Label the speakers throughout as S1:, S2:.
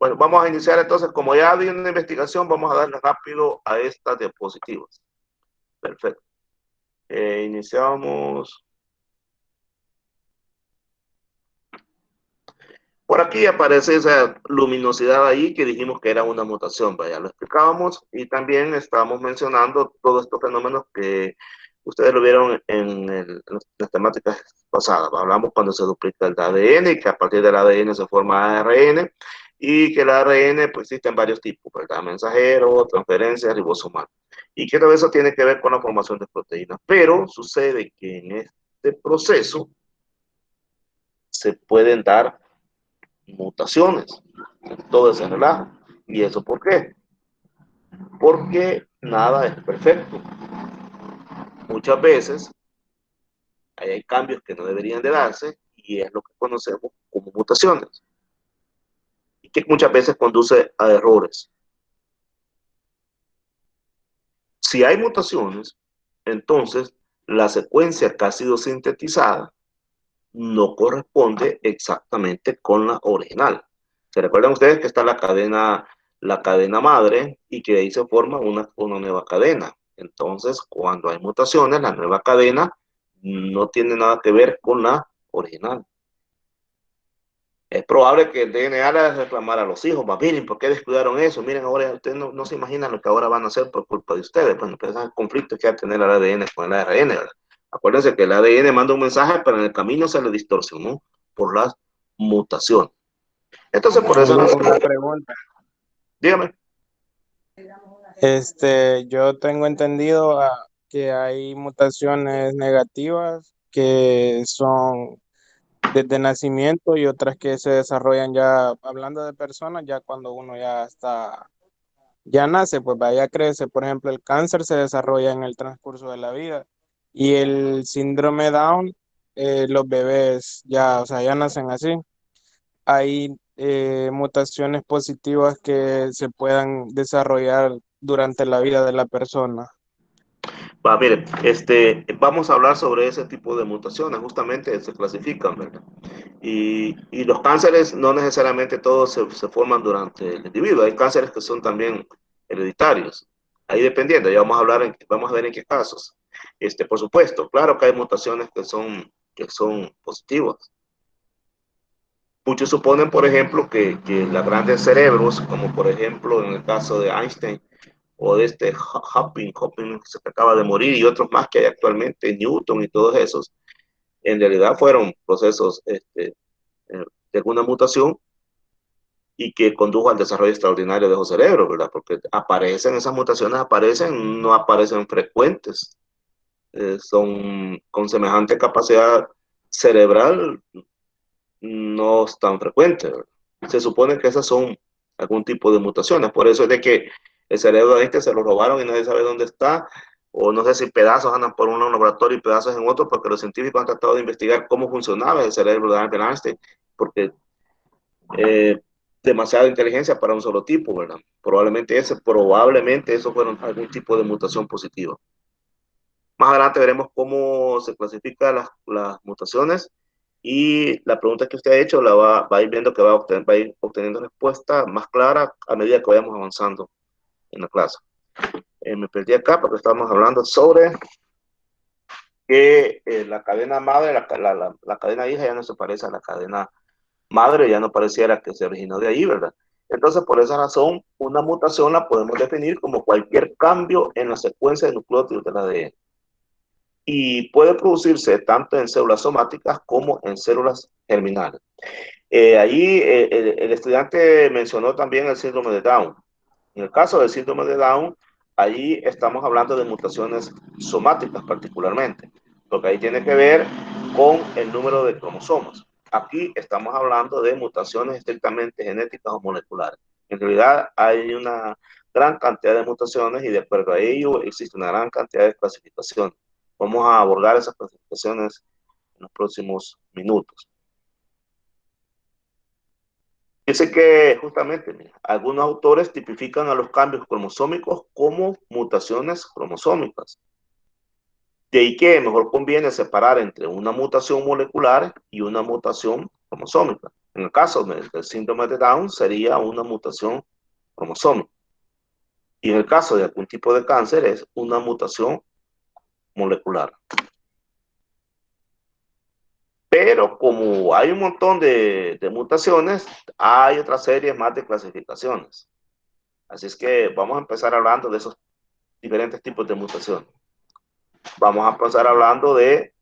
S1: Bueno, vamos a iniciar entonces, como ya hay una investigación, vamos a darle rápido a estas diapositivas. Perfecto. Iniciamos. Por aquí aparece esa luminosidad ahí que dijimos que era una mutación, ya lo explicábamos, y también estábamos mencionando todos estos fenómenos que ustedes lo vieron en las temáticas pasadas. Hablamos cuando se duplica el ADN y que a partir del ADN se forma ARN y que el ARN pues existen varios tipos, ¿verdad? Mensajero, transferencia, ribosomal. Y que todo eso tiene que ver con la formación de proteínas. Pero sucede que en este proceso se pueden dar mutaciones, todo ese relajo. ¿Y eso por qué? Porque nada es perfecto. Muchas veces hay cambios que no deberían de darse y es lo que conocemos como mutaciones. Y que muchas veces conduce a errores. Si hay mutaciones, entonces la secuencia que ha sido sintetizada no corresponde exactamente con la original. ¿Se recuerdan ustedes que está la cadena madre y que de ahí se forma una nueva cadena? Entonces, cuando hay mutaciones, la nueva cadena no tiene nada que ver con la original. Es probable que el DNA le reclamara a los hijos, miren, ¿por qué descuidaron eso? Miren, ahora ustedes no se imaginan lo que ahora van a hacer por culpa de ustedes. Bueno, pues es el conflicto que va a tener el ADN con el ARN, ¿verdad? Acuérdense que el ADN manda un mensaje, pero en el camino se le distorsionó por las mutaciones. Entonces, por eso...
S2: Una pregunta.
S1: Dígame.
S2: Yo tengo entendido que hay mutaciones negativas que son desde nacimiento y otras que se desarrollan ya, hablando de personas, ya cuando uno ya nace, pues vaya crece. Por ejemplo, el cáncer se desarrolla en el transcurso de la vida y el síndrome Down, los bebés ya, o sea, ya nacen así. Hay mutaciones positivas que se puedan desarrollar durante la vida de la persona.
S1: Mire, vamos a hablar sobre ese tipo de mutaciones, justamente se clasifican, ¿verdad? Y los cánceres no necesariamente todos se forman durante el individuo, hay cánceres que son también hereditarios, ahí dependiendo, ya vamos a hablar, vamos a ver en qué casos. Por supuesto, claro que hay mutaciones que son positivas. Muchos suponen, por ejemplo, que los grandes cerebros, como por ejemplo en el caso de Einstein, o de Hopkins que se acaba de morir, y otros más que hay actualmente, Newton y todos esos, en realidad fueron procesos de alguna mutación y que condujo al desarrollo extraordinario de esos cerebros, ¿verdad? Porque aparecen, esas mutaciones aparecen, no aparecen frecuentes, son con semejante capacidad cerebral, no es tan frecuente, ¿verdad? Se supone que esas son algún tipo de mutaciones, por eso es de que el cerebro de se lo robaron y nadie sabe dónde está, o no sé si pedazos andan por un laboratorio y pedazos en otro, porque los científicos han tratado de investigar cómo funcionaba el cerebro de Albert Einstein, porque eh, demasiada inteligencia para un solo tipo, ¿verdad? Probablemente eso fueron algún tipo de mutación positiva. Más adelante veremos cómo se clasifican las mutaciones y la pregunta que usted ha hecho va a ir viendo que va a ir obteniendo respuesta más clara a medida que vayamos avanzando en la clase. Me perdí acá porque estábamos hablando sobre que la cadena madre, la cadena hija ya no se parece a la cadena madre, ya no pareciera que se originó de ahí, ¿verdad? Entonces, por esa razón, una mutación la podemos definir como cualquier cambio en la secuencia de nucleótidos del ADN. Y puede producirse tanto en células somáticas como en células germinales. Allí el estudiante mencionó también el síndrome de Down. En el caso del síndrome de Down, allí estamos hablando de mutaciones somáticas particularmente, porque ahí tiene que ver con el número de cromosomas. Aquí estamos hablando de mutaciones estrictamente genéticas o moleculares. En realidad hay una gran cantidad de mutaciones y de acuerdo a ello existe una gran cantidad de clasificaciones. Vamos a abordar esas clasificaciones en los próximos minutos. Dice que justamente mira, algunos autores tipifican a los cambios cromosómicos como mutaciones cromosómicas. De ahí que mejor conviene separar entre una mutación molecular y una mutación cromosómica. En el caso del síndrome de Down sería una mutación cromosómica. Y en el caso de algún tipo de cáncer es una mutación molecular. Pero como hay un montón de mutaciones, hay otra serie más de clasificaciones. Así es que vamos a empezar hablando de esos diferentes tipos de mutaciones. Vamos a empezar hablando de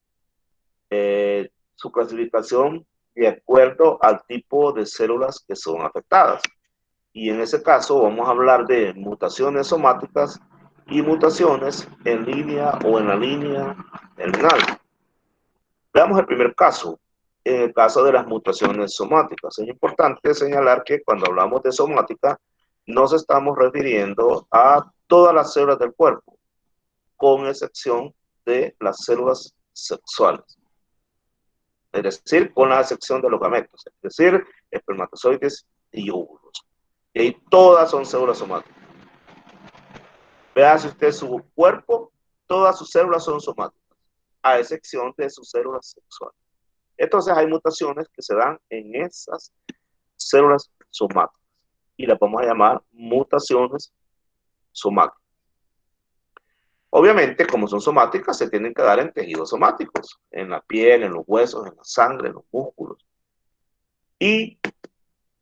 S1: su clasificación de acuerdo al tipo de células que son afectadas. Y en ese caso vamos a hablar de mutaciones somáticas y mutaciones en línea o en la línea terminal. Veamos el primer caso. En el caso de las mutaciones somáticas, es importante señalar que cuando hablamos de somática, nos estamos refiriendo a todas las células del cuerpo, con excepción de las células sexuales. Es decir, con la excepción de los gametos, es decir, espermatozoides y óvulos. Y todas son células somáticas. Vea si usted su cuerpo, todas sus células son somáticas, a excepción de sus células sexuales. Entonces hay mutaciones que se dan en esas células somáticas y las vamos a llamar mutaciones somáticas. Obviamente, como son somáticas, se tienen que dar en tejidos somáticos, en la piel, en los huesos, en la sangre, en los músculos. Y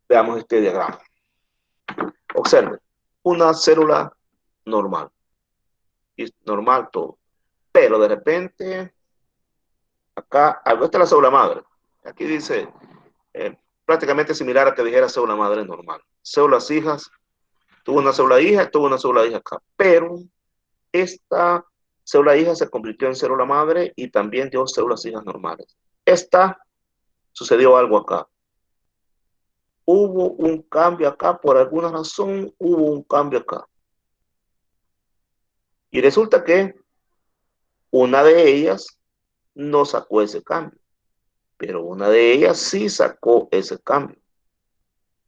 S1: veamos este diagrama. Observen, una célula normal. Y normal todo. Pero de repente, acá, esta es la célula madre. Aquí dice, prácticamente similar a que dijera célula madre normal. Células hijas, tuvo una célula hija acá. Pero esta célula hija se convirtió en célula madre y también dio células hijas normales. Esta sucedió algo acá. Hubo un cambio acá, por alguna razón hubo un cambio acá. Y resulta que una de ellas no sacó ese cambio, pero una de ellas sí sacó ese cambio.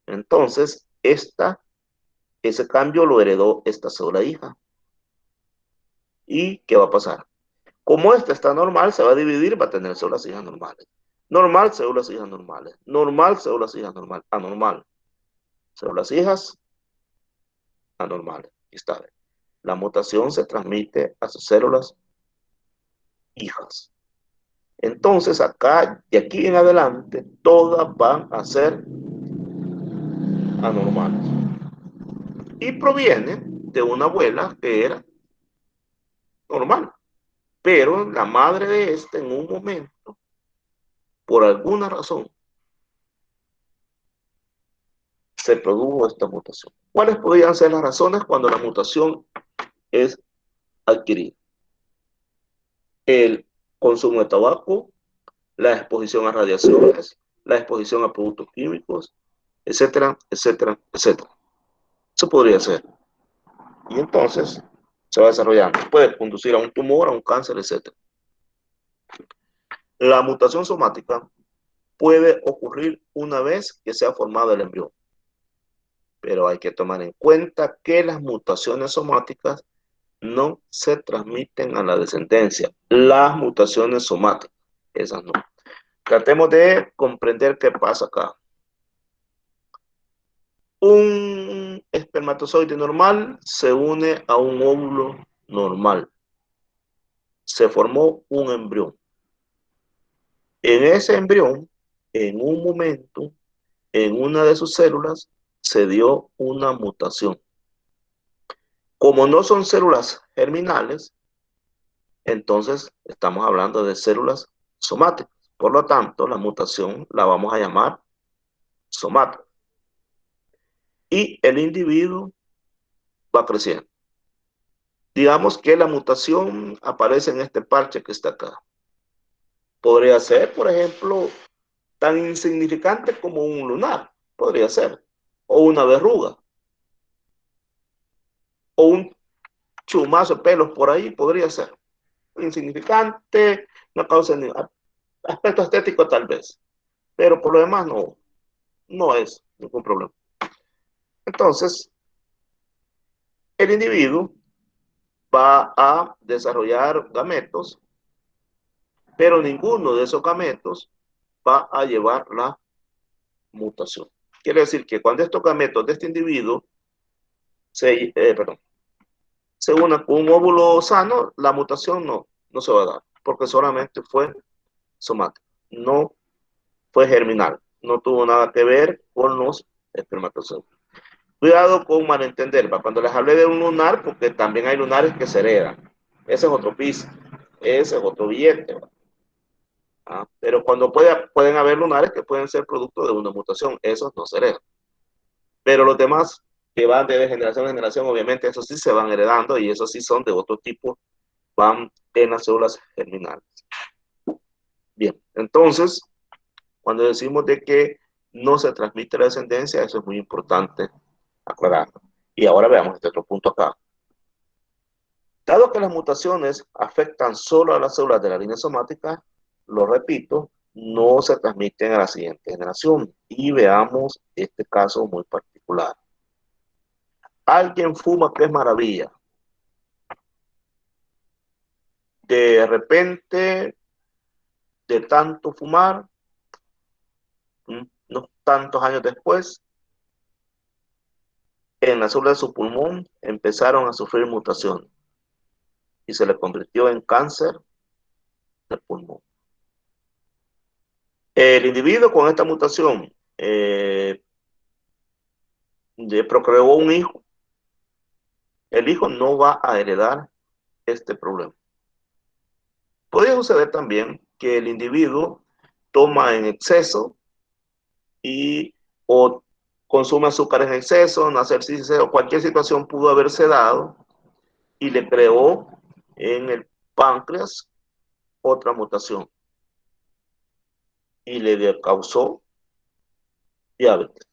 S1: Entonces, ese cambio lo heredó esta célula hija. ¿Y qué va a pasar? Como esta está normal, se va a dividir, va a tener células hijas normales. Normal, células hijas normales. Normal, células hijas normales. Anormal. Células hijas anormales. Está bien. La mutación se transmite a sus células hijas. Entonces, acá, de aquí en adelante, todas van a ser anormales. Y proviene de una abuela que era normal. Pero la madre de este, en un momento, por alguna razón, se produjo esta mutación. ¿Cuáles podrían ser las razones cuando la mutación es adquirida? El consumo de tabaco, la exposición a radiaciones, la exposición a productos químicos, etcétera, etcétera, etcétera. Eso podría ser. Y entonces se va desarrollando. Puede conducir a un tumor, a un cáncer, etcétera. La mutación somática puede ocurrir una vez que se ha formado el embrión. Pero hay que tomar en cuenta que las mutaciones somáticas no se transmiten a la descendencia. Las mutaciones somáticas, esas no. Tratemos de comprender qué pasa acá. Un espermatozoide normal se une a un óvulo normal. Se formó un embrión. En ese embrión, en un momento, en una de sus células, se dio una mutación. Como no son células germinales, entonces estamos hablando de células somáticas. Por lo tanto, la mutación la vamos a llamar somática. Y el individuo va creciendo. Digamos que la mutación aparece en este parche que está acá. Podría ser, por ejemplo, tan insignificante como un lunar. Podría ser. O una verruga. O un chumazo de pelos por ahí. Podría ser. Insignificante, no causa ni aspecto estético tal vez. Pero por lo demás no es ningún problema. Entonces, el individuo va a desarrollar gametos, pero ninguno de esos gametos va a llevar la mutación. Quiere decir que cuando estos gametos de este individuo se unan con un óvulo sano, la mutación no se va a dar, porque solamente fue somática, no fue germinal, no tuvo nada que ver con los espermatozoides. Cuidado con malentender, ¿va? Cuando les hablé de un lunar, porque también hay lunares que se heredan. Ese es otro piso, ese es otro billete. ¿Va? ¿Ah? Pero cuando pueden haber lunares que pueden ser producto de una mutación, esos no se heredan. Pero los demás que van de generación en generación, obviamente esos sí se van heredando y esos sí son de otro tipo, van en las células germinales. Bien, entonces, cuando decimos de que no se transmite la descendencia, eso es muy importante aclararlo. Y ahora veamos este otro punto acá. Dado que las mutaciones afectan solo a las células de la línea somática, lo repito, no se transmiten a la siguiente generación. Y veamos este caso muy particular. Alguien fuma, que es maravilla. De repente, de tanto fumar, unos tantos años después, en las células de su pulmón empezaron a sufrir mutaciones y se le convirtió en cáncer del pulmón. El individuo con esta mutación procreó un hijo. El hijo no va a heredar este problema. Podría suceder también que el individuo toma en exceso y o consume azúcar en exceso, no hacer ejercicio, cualquier situación pudo haberse dado y le creó en el páncreas otra mutación y le causó diabetes.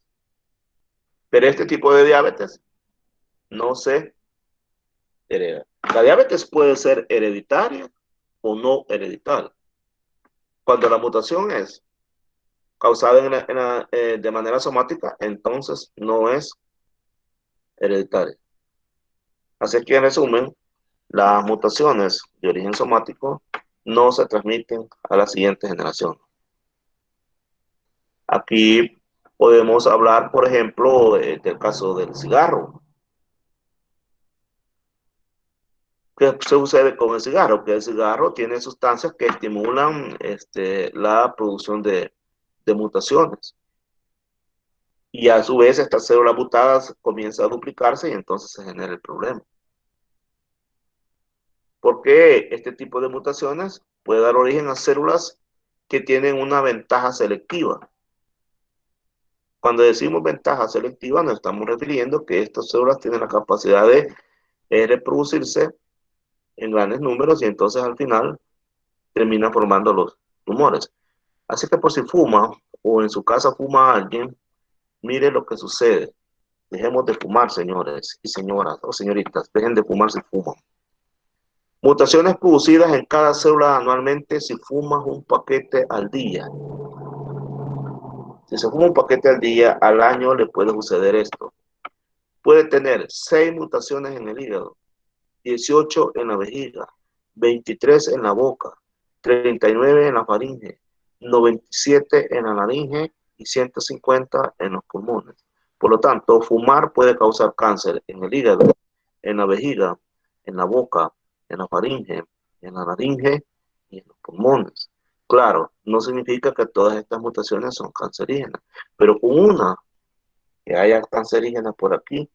S1: Pero este tipo de diabetes no se hereda. La diabetes puede ser hereditaria o no hereditaria. Cuando la mutación es causada de manera somática, entonces no es hereditaria. Así que en resumen, las mutaciones de origen somático no se transmiten a la siguiente generación. Aquí podemos hablar, por ejemplo, del caso del cigarro. ¿Qué sucede con el cigarro? Que el cigarro tiene sustancias que estimulan la producción de mutaciones. Y a su vez, estas células mutadas comienzan a duplicarse y entonces se genera el problema. Porque este tipo de mutaciones puede dar origen a células que tienen una ventaja selectiva. Cuando decimos ventaja selectiva, nos estamos refiriendo que estas células tienen la capacidad de reproducirse en grandes números y entonces al final termina formando los tumores. Así que por si fuma o en su casa fuma alguien, mire lo que sucede. Dejemos de fumar, señores y señoras o señoritas. Dejen de fumar si fuman. Mutaciones producidas en cada célula anualmente si fumas un paquete al día. Si se fuma un paquete al día, al año le puede suceder esto. Puede tener 6 mutaciones en el hígado, 18 en la vejiga, 23 en la boca, 39 en la faringe, 97 en la laringe y 150 en los pulmones. Por lo tanto, fumar puede causar cáncer en el hígado, en la vejiga, en la boca, en la faringe, en la laringe y en los pulmones. Claro, no significa que todas estas mutaciones son cancerígenas, pero con una que haya cancerígena por aquí,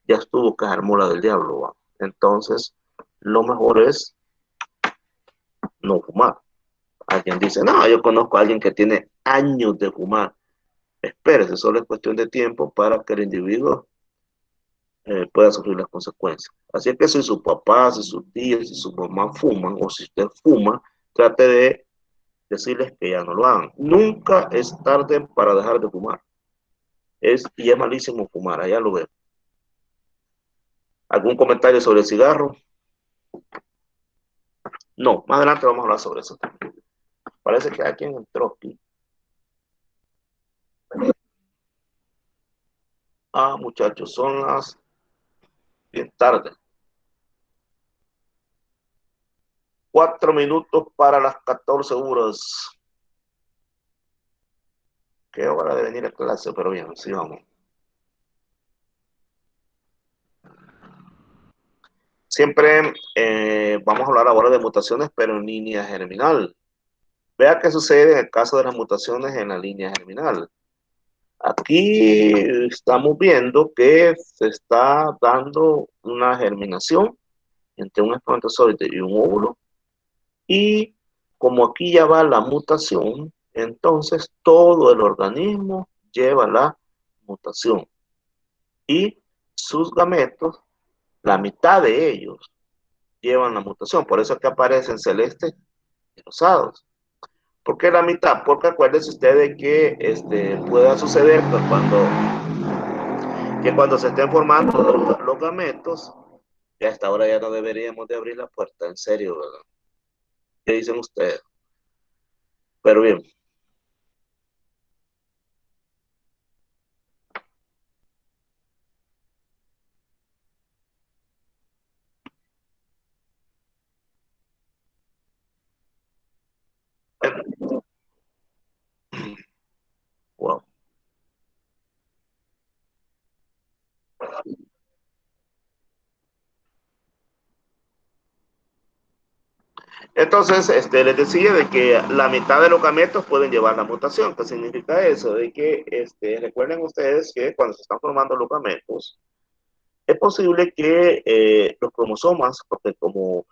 S1: ya estuvo que armó la del diablo. ¿Va? Entonces, lo mejor es no fumar. Alguien dice, no, yo conozco a alguien que tiene años de fumar. Espérese, solo es cuestión de tiempo para que el individuo pueda sufrir las consecuencias. Así que si su papá, si sus tíos, si su mamá fuman, o si usted fuma, trate de decirles que ya no lo hagan. Nunca es tarde para dejar de fumar. Y es malísimo fumar, allá lo veo. ¿Algún comentario sobre el cigarro? No, más adelante vamos a hablar sobre eso. Parece que hay quien entró aquí. Ah, muchachos, son las bien tarde. 4 minutos para las 14 horas. qué hora de venir a clase, pero bien, sí vamos. Siempre vamos a hablar ahora de mutaciones, pero en línea germinal. Vea qué sucede en el caso de las mutaciones en la línea germinal. Aquí estamos viendo que se está dando una germinación entre un espermatozoide y un óvulo. Y como aquí ya va la mutación, entonces todo el organismo lleva la mutación. Y sus gametos, la mitad de ellos, llevan la mutación. Por eso es que aparecen celestes y rosados. ¿Por qué la mitad? Porque acuérdense ustedes que pueda suceder que cuando se estén formando los gametos, y hasta ahora ya no deberíamos de abrir la puerta, en serio, ¿verdad? ¿Qué dicen ustedes? Pero bien, wow. Entonces, les decía de que la mitad de los gametos pueden llevar la mutación. ¿Qué significa eso? De que, recuerden ustedes que cuando se están formando los gametos, es posible que los cromosomas, porque como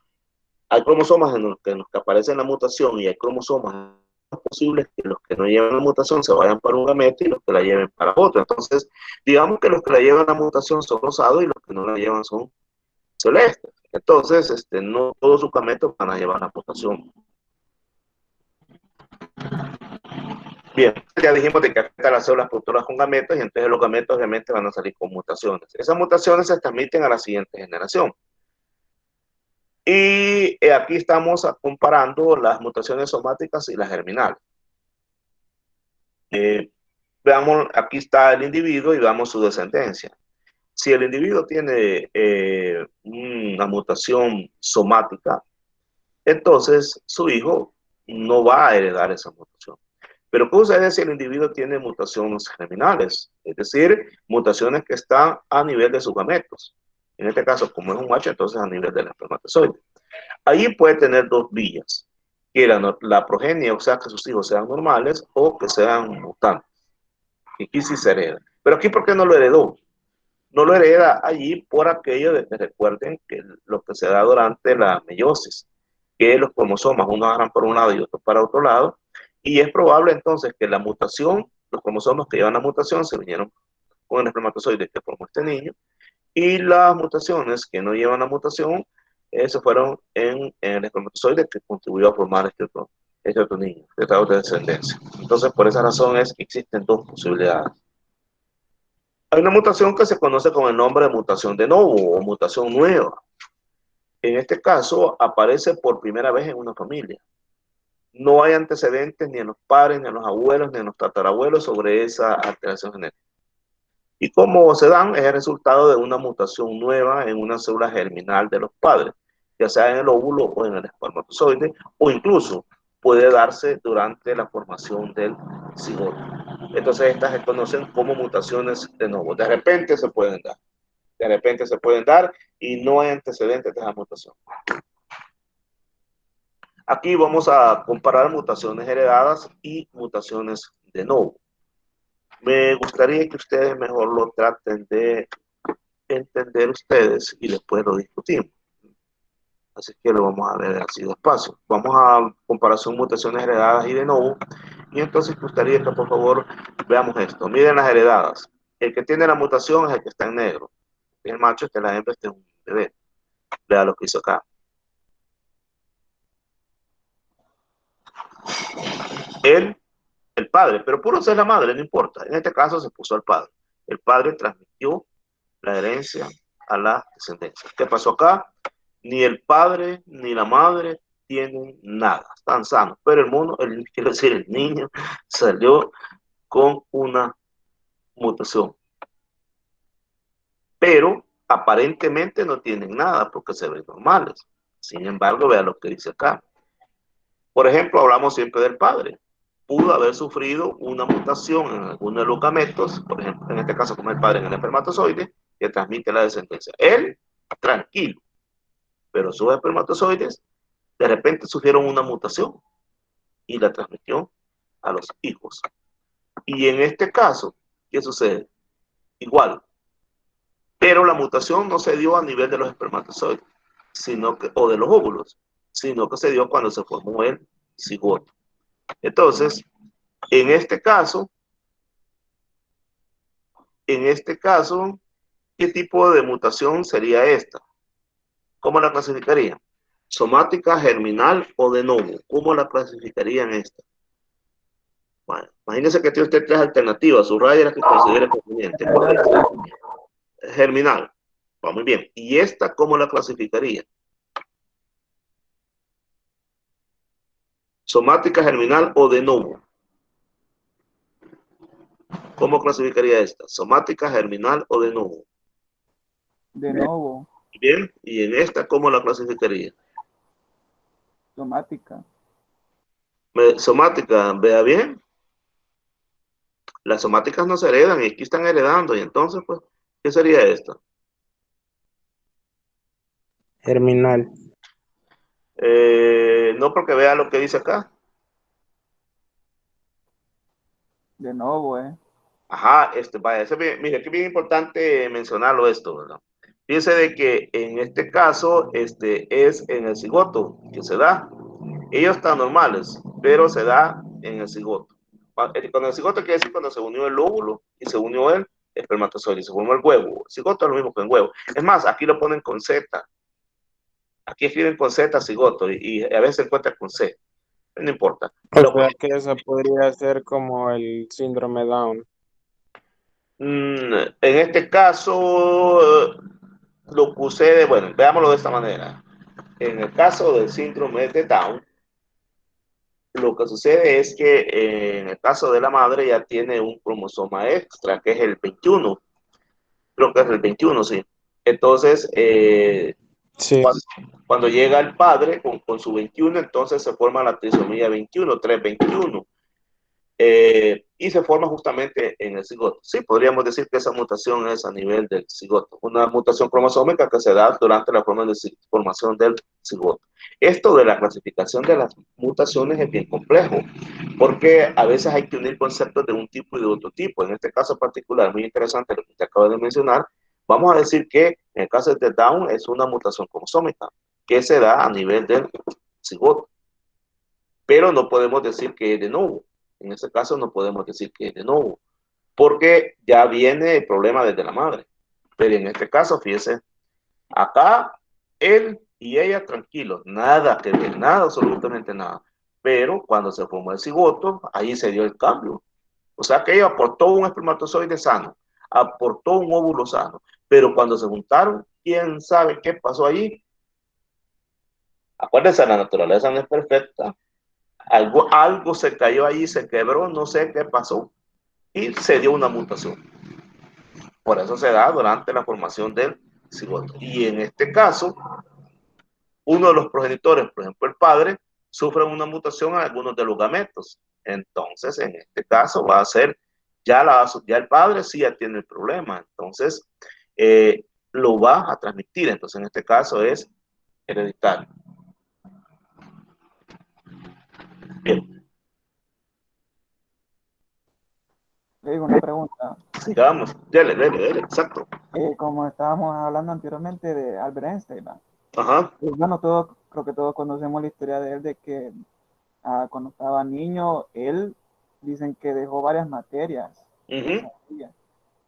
S1: hay cromosomas en los que aparece la mutación y hay cromosomas, es posible que los que no llevan la mutación se vayan para un gameto y los que la lleven para otro. Entonces, digamos que los que la llevan la mutación son rosados y los que no la llevan son celestes. Entonces, no todos sus gametos van a llevar la mutación. Bien, ya dijimos de que afecta a las células productoras con gametos y entonces los gametos obviamente van a salir con mutaciones. Esas mutaciones se transmiten a la siguiente generación. Y aquí estamos comparando las mutaciones somáticas y las germinales. Veamos, aquí está el individuo y veamos su descendencia. Si el individuo tiene una mutación somática, entonces su hijo no va a heredar esa mutación. Pero ¿qué sucede si el individuo tiene mutaciones germinales? Es decir, mutaciones que están a nivel de sus gametos. En este caso, como es un macho, entonces a nivel del espermatozoide. Ahí puede tener dos vías, que la progenie, o sea, que sus hijos sean normales o que sean mutantes. Y aquí sí se hereda. Pero aquí, ¿por qué no lo heredó? No lo hereda allí por aquello de que recuerden que lo que se da durante la meiosis, que los cromosomas, uno agarran por un lado y otro para otro lado, y es probable entonces que la mutación, los cromosomas que llevan la mutación se vinieron con el espermatozoide que formó este niño, y las mutaciones que no llevan la mutación, se fueron en el espermatozoide que contribuyó a formar este otro niño, esta otra descendencia. Entonces, por esa razón es que existen dos posibilidades. Hay una mutación que se conoce con el nombre de mutación de novo o mutación nueva. En este caso, aparece por primera vez en una familia. No hay antecedentes ni en los padres, ni en los abuelos, ni en los tatarabuelos sobre esa alteración genética. Y cómo se dan es el resultado de una mutación nueva en una célula germinal de los padres, ya sea en el óvulo o en el espermatozoide, o incluso puede darse durante la formación del cigoto. Entonces estas se conocen como mutaciones de novo. De repente se pueden dar. De repente se pueden dar y no hay antecedentes de esa mutación. Aquí vamos a comparar mutaciones heredadas y mutaciones de novo. Me gustaría que ustedes mejor lo traten de entender ustedes y después lo discutimos. Así que lo vamos a ver así despacio. Vamos a comparación mutaciones heredadas y de novo. Y entonces me gustaría que por favor veamos esto. Miren las heredadas. El que tiene la mutación es el que está en negro. El macho, este es la hembra, este es un bebé. Vea lo que hizo acá. Él, el padre, pero puro ser la madre, no importa. En este caso se puso al padre. El padre transmitió la herencia a la descendencia. ¿Qué pasó acá? Ni el padre ni la madre tienen nada, están sanos, pero el mono, quiero decir, el niño salió con una mutación, pero aparentemente no tienen nada porque se ven normales. Sin embargo, vea lo que dice acá. Por ejemplo, hablamos siempre del padre. pudo haber sufrido una mutación en alguno de los gametos, por ejemplo, en este caso como el padre en el espermatozoide, que transmite la descendencia. Él, tranquilo, pero sus espermatozoides de repente sufrieron una mutación y la transmitió a los hijos. Y en este caso, ¿qué sucede? Igual, pero la mutación no se dio a nivel de los espermatozoides, sino que, o de los óvulos, sino que se dio cuando se formó el cigoto. Entonces, en este caso, ¿qué tipo de mutación sería esta? ¿Cómo la clasificarían? ¿Somática, germinal o de novo? ¿Cómo la clasificarían esta? Bueno, imagínense que tiene usted tres alternativas, subraya las que considere conveniente. Germinal, va muy bien. ¿Y esta cómo la clasificaría? ¿Somática, germinal o de novo? ¿Cómo clasificaría esta? ¿Somática, germinal o de novo?
S3: De novo.
S1: Bien, y en esta, ¿cómo la clasificaría?
S3: Somática.
S1: Somática, vea bien. Las somáticas no se heredan y aquí están heredando. Y entonces, pues, ¿qué sería esta?
S2: Germinal.
S1: No porque vea lo que dice acá.
S3: De novo,
S1: Ajá, vaya, mire, que bien importante mencionarlo esto, ¿verdad? Fíjense de que en este caso, es en el cigoto que se da. Ellos están normales, pero se da en el cigoto. Con el cigoto quiere decir cuando se unió el óvulo y se unió el espermatozoide, se formó el huevo. El cigoto es lo mismo que el huevo. Es más, aquí lo ponen con Z. Aquí escriben con Z cigoto y a veces se encuentra con C. No importa.
S2: O sea que esa podría ser como el síndrome Down.
S1: En este caso, lo que sucede, bueno, veámoslo de esta manera. En el caso del síndrome de Down, lo que sucede es que en el caso de la madre ya tiene un cromosoma extra, que es el 21. Creo que es el 21, sí. Entonces,
S2: Sí.
S1: cuando llega el padre con su 21, entonces se forma la trisomía 21, 321. Y se forma justamente en el cigoto. Sí, podríamos decir que esa mutación es a nivel del cigoto, una mutación cromosómica que se da durante la formación del cigoto. Esto de la clasificación de las mutaciones es bien complejo, porque a veces hay que unir conceptos de un tipo y de otro tipo. En este caso particular, muy interesante lo que usted acaba de mencionar, vamos a decir que en el caso de Down es una mutación cromosómica que se da a nivel del cigoto, pero no podemos decir que es de nuevo. En ese caso no podemos decir que es de nuevo, porque ya viene el problema desde la madre. Pero en este caso, fíjese, acá él y ella tranquilos, nada que ver, nada, absolutamente nada. Pero cuando se formó el cigoto, ahí se dio el cambio. O sea que ella aportó un espermatozoide sano, aportó un óvulo sano, pero cuando se juntaron, ¿quién sabe qué pasó allí? Acuérdense, la naturaleza no es perfecta. Algo se cayó allí, se quebró, no sé qué pasó, y se dio una mutación. Por eso se da durante la formación del cigoto. Y en este caso, uno de los progenitores, por ejemplo el padre, sufre una mutación en algunos de los gametos. Entonces, en este caso va a ser, ya el padre sí ya tiene el problema. Entonces, lo va a transmitir. Entonces, en este caso es hereditario. Bien.
S3: Le digo una pregunta.
S1: Sigamos. Dele, exacto.
S3: Como estábamos hablando anteriormente de Albert Einstein, ¿va?
S1: Ajá.
S3: Bueno, creo que todos conocemos la historia de él, de que cuando estaba niño, él dicen que dejó varias materias.
S1: Uh-huh.
S3: Que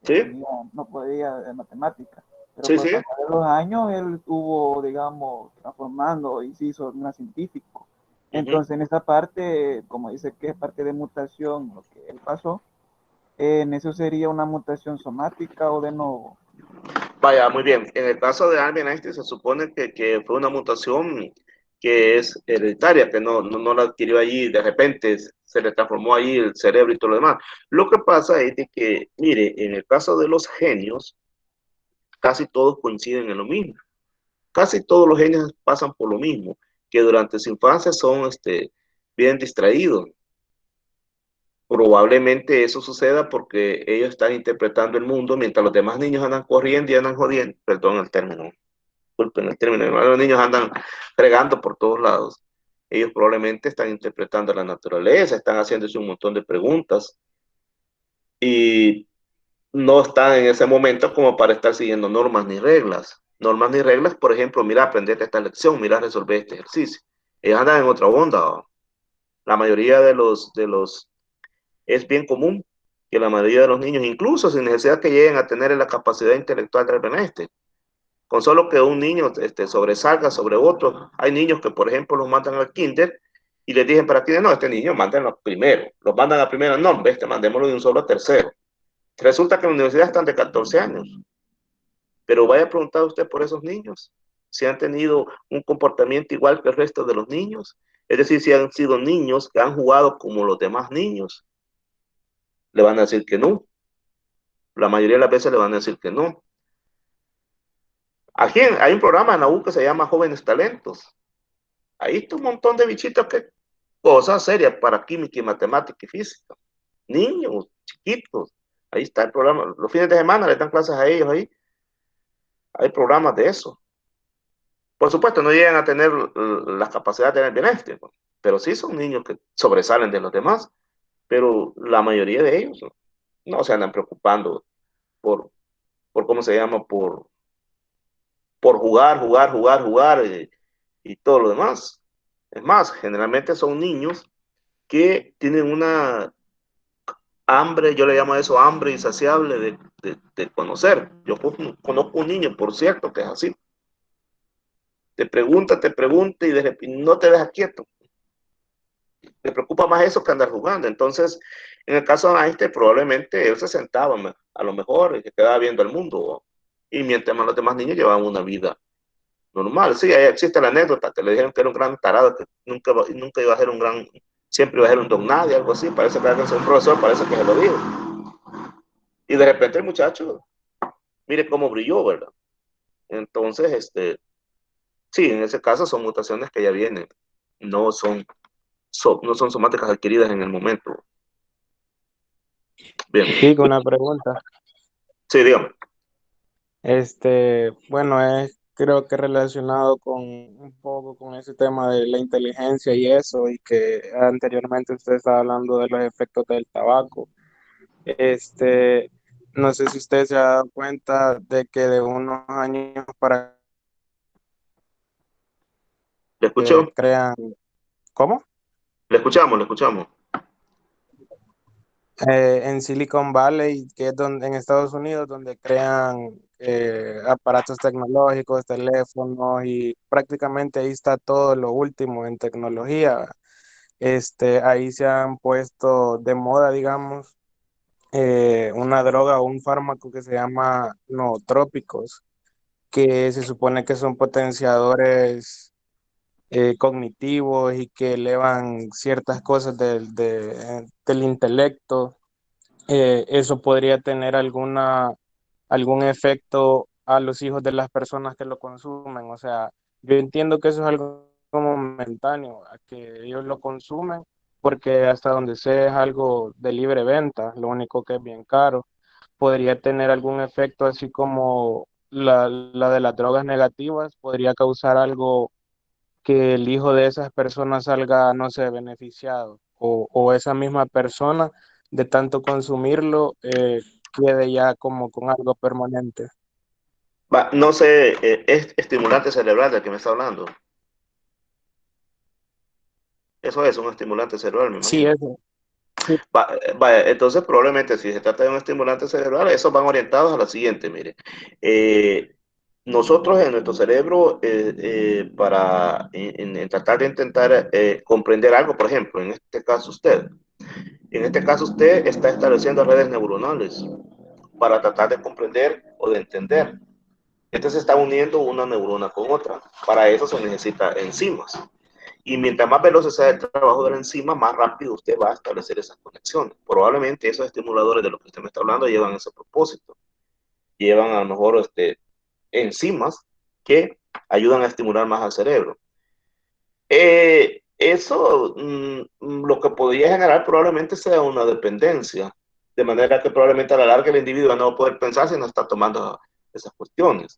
S1: Sí,
S3: no podía de matemática. Pero
S1: sí,
S3: con
S1: sí.
S3: el pasar de los años, él estuvo, digamos, transformando y se hizo un científico.
S1: Uh-huh.
S3: Entonces, en esa parte, como dice que es parte de mutación, lo que él pasó, en eso sería una mutación somática o de nuevo.
S1: Vaya, muy bien. En el caso de Albert Einstein se supone que fue una mutación que es hereditaria, que no la adquirió allí, de repente se le transformó allí el cerebro y todo lo demás. Lo que pasa es de que, mire, en el caso de los genios, casi todos coinciden en lo mismo. Casi todos los genios pasan por lo mismo, que durante su infancia son bien distraídos. Probablemente eso suceda porque ellos están interpretando el mundo mientras los demás niños andan corriendo y andan jodiendo, perdón el término, disculpen el término, los niños andan fregando por todos lados. Ellos probablemente están interpretando la naturaleza, están haciéndose un montón de preguntas y no están en ese momento como para estar siguiendo normas ni reglas. Normas ni reglas, por ejemplo, mira, aprendete esta lección, mira, resolver este ejercicio. Ellos andan en otra onda. ¿No? La mayoría es bien común que la mayoría de los niños, incluso sin necesidad que lleguen a tener la capacidad intelectual del bienestar, con solo que un niño sobresalga sobre otro. Hay niños que, por ejemplo, los mandan al kinder y les dicen para kinder, no, este niño, mándenlo primero. Los mandan a primero, no, mandémoslo de un solo a tercero. Resulta que en la universidad están de 14 años. Pero vaya a preguntar usted por esos niños, si han tenido un comportamiento igual que el resto de los niños. Es decir, si han sido niños que han jugado como los demás niños, le van a decir que no. La mayoría de las veces le van a decir que no. Aquí hay un programa en la U que se llama Jóvenes Talentos. Ahí está un montón de bichitos que cosas serias para química y matemática y física. Niños, chiquitos. Ahí está el programa. Los fines de semana le dan clases a ellos ahí. Hay programas de eso. Por supuesto, no llegan a tener las capacidades de tener bienestar, pero sí son niños que sobresalen de los demás, pero la mayoría de ellos no se andan preocupando por, ¿cómo se llama? Por jugar y todo lo demás. Es más, generalmente son niños que tienen una hambre, yo le llamo a eso hambre insaciable de conocer. Yo conozco un niño, por cierto, que es así. Te pregunta y no te deja quieto. Le preocupa más eso que andar jugando. Entonces, en el caso de Einstein, probablemente él se sentaba a lo mejor y se quedaba viendo el mundo. Y mientras más los demás niños llevaban una vida normal. Sí, ahí existe la anécdota que le dijeron que era un gran tarado, que nunca iba a ser un gran, siempre iba a ser un don nadie, algo así. Parece que un profesor, parece que se lo dijo. Y de repente el muchacho, mire cómo brilló, ¿verdad? Entonces, sí, en ese caso son mutaciones que ya vienen, no son, no son somáticas adquiridas en el momento. Bien.
S2: Sí, con una pregunta.
S1: Sí, dígame.
S2: Bueno, creo que relacionado con un poco con ese tema de la inteligencia y eso, y que anteriormente usted estaba hablando de los efectos del tabaco. Este, no sé si usted se ha dado cuenta de que de unos años para
S1: ¿Le
S2: que
S1: escuchó?
S2: crean, ¿cómo?
S1: Le escuchamos.
S2: En Silicon Valley, que es donde, en Estados Unidos, donde crean aparatos tecnológicos, teléfonos y prácticamente ahí está todo lo último en tecnología. Ahí se han puesto de moda, digamos, una droga o un fármaco que se llama nootrópicos, que se supone que son potenciadores cognitivos y que elevan ciertas cosas del intelecto. Eso podría tener algún efecto a los hijos de las personas que lo consumen. O sea, yo entiendo que eso es algo como momentáneo, a que ellos lo consumen, porque hasta donde sé es algo de libre venta, lo único que es bien caro. Podría tener algún efecto así como la de las drogas negativas, podría causar algo que el hijo de esas personas salga, no sé, beneficiado, o esa misma persona de tanto consumirlo quede ya como con algo permanente.
S1: No sé, es estimulante cerebral del que me está hablando. Eso es un estimulante cerebral, me
S2: Sí,
S1: imagino.
S2: eso. Sí.
S1: Vaya, entonces probablemente si se trata de un estimulante cerebral, esos van orientados a la siguiente, mire. Eh, Nosotros en nuestro cerebro, para en tratar de intentar comprender algo, por ejemplo, en este caso usted está estableciendo redes neuronales para tratar de comprender o de entender. Entonces se está uniendo una neurona con otra. Para eso se necesita enzimas. Y mientras más veloz sea el trabajo de la enzima, más rápido usted va a establecer esas conexiones. Probablemente esos estimuladores de los que usted me está hablando llevan ese propósito. Llevan a lo mejor enzimas que ayudan a estimular más al cerebro. Eso lo que podría generar probablemente sea una dependencia, de manera que probablemente a la larga el individuo no va a poder pensar si no está tomando esas cuestiones.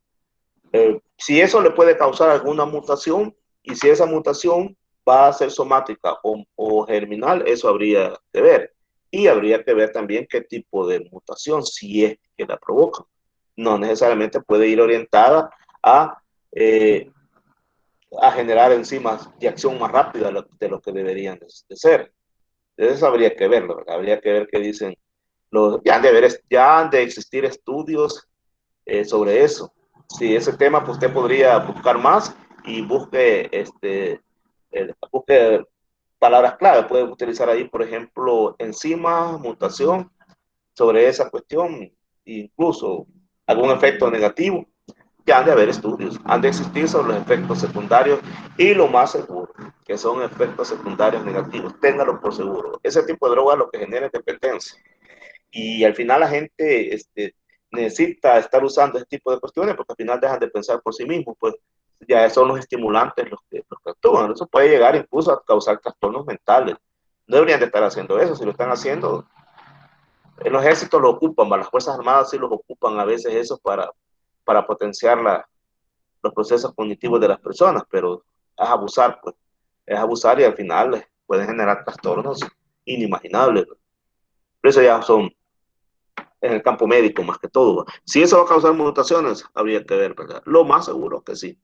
S1: Si eso le puede causar alguna mutación y si esa mutación va a ser somática o germinal, eso habría que ver. Y habría que ver también qué tipo de mutación, si es que la provoca. No necesariamente puede ir orientada a, eh, a generar enzimas de acción más rápida de lo que deberían de ser. Eso habría que verlo, ¿verdad? Habría que ver qué dicen ya han de existir estudios sobre eso. Si ese tema, pues usted podría buscar más y busque palabras clave. Puede utilizar ahí, por ejemplo, enzimas, mutación, sobre esa cuestión, incluso algún efecto negativo. Ya han de haber estudios, han de existir sobre los efectos secundarios y lo más seguro, que son efectos secundarios negativos. Téngalo por seguro. Ese tipo de droga lo que genera es dependencia y al final la gente necesita estar usando este tipo de cuestiones porque al final dejan de pensar por sí mismos, pues ya son los estimulantes los que actúan. Eso puede llegar incluso a causar trastornos mentales. No deberían de estar haciendo eso, si lo están haciendo, en los ejércitos lo ocupan, las Fuerzas Armadas sí los ocupan a veces eso para potenciar los procesos cognitivos de las personas, pero es abusar, pues, es abusar y al final pueden generar trastornos inimaginables. Pero eso ya son en el campo médico más que todo. Si eso va a causar mutaciones, habría que ver, ¿verdad? Lo más seguro que sí.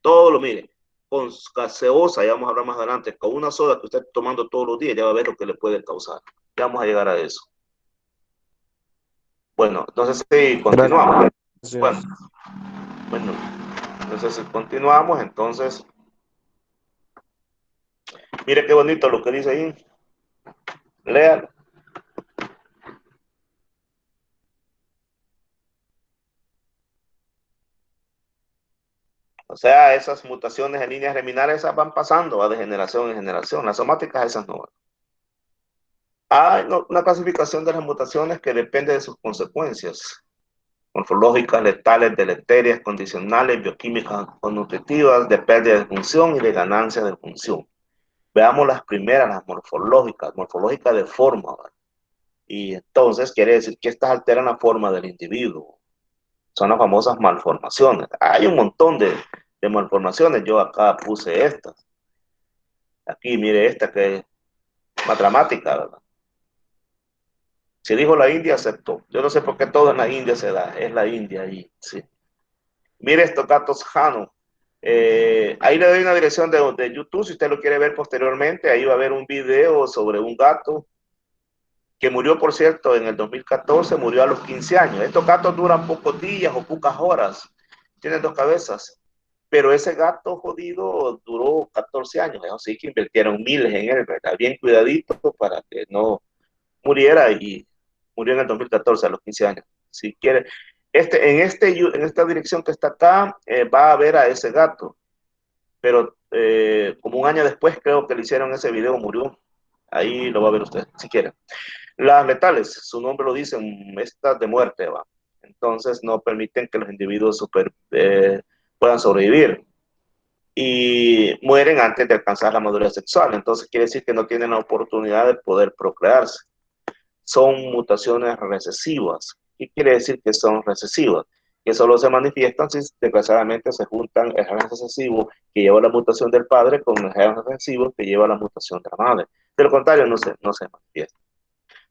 S1: Todo lo mire, con gaseosa, ya vamos a hablar más adelante, con una soda que usted esté tomando todos los días, ya va a ver lo que le puede causar. Ya vamos a llegar a eso. Bueno, entonces sí, continuamos. Bueno,
S2: Gracias.
S1: bueno, entonces si continuamos, entonces, mire qué bonito lo que dice ahí. Léalo. O sea, esas mutaciones en líneas germinales esas van pasando, va de generación en generación. Las somáticas esas no van. Hay una clasificación de las mutaciones que depende de sus consecuencias morfológicas, letales, deleterias, condicionales, bioquímicas o nutritivas, de pérdida de función y de ganancia de función. Veamos las primeras, las morfológicas de forma, ¿verdad? Y entonces quiere decir que estas alteran la forma del individuo. Son las famosas malformaciones. Hay un montón de malformaciones. Yo acá puse estas. Aquí, mire esta que es más dramática, ¿verdad? Si dijo la India, aceptó. Yo no sé por qué todo en la India se da. Es la India ahí, sí. Mire estos gatos Hano. Ahí le doy una dirección de YouTube si usted lo quiere ver posteriormente. Ahí va a haber un video sobre un gato que murió, por cierto, en el 2014, murió a los 15 años. Estos gatos duran pocos días o pocas horas. Tienen dos cabezas. Pero ese gato jodido duró 14 años. Así que invirtieron miles en él, ¿verdad? Bien cuidadito para que no muriera y murió en el 2014 a los 15 años. Si quiere, en esta dirección que está acá, va a ver a ese gato, pero como un año después creo que le hicieron ese video, murió. Ahí lo va a ver usted, si quiere. Las letales, su nombre lo dice, estas de muerte, va. Entonces no permiten que los individuos puedan sobrevivir y mueren antes de alcanzar la madurez sexual. Entonces quiere decir que no tienen la oportunidad de poder procrearse. Son mutaciones recesivas. ¿Qué quiere decir que son recesivas? Que solo se manifiestan si desgraciadamente se juntan el gen recesivo que lleva la mutación del padre con el gen recesivo que lleva la mutación de la madre. De lo contrario, no se manifiesta.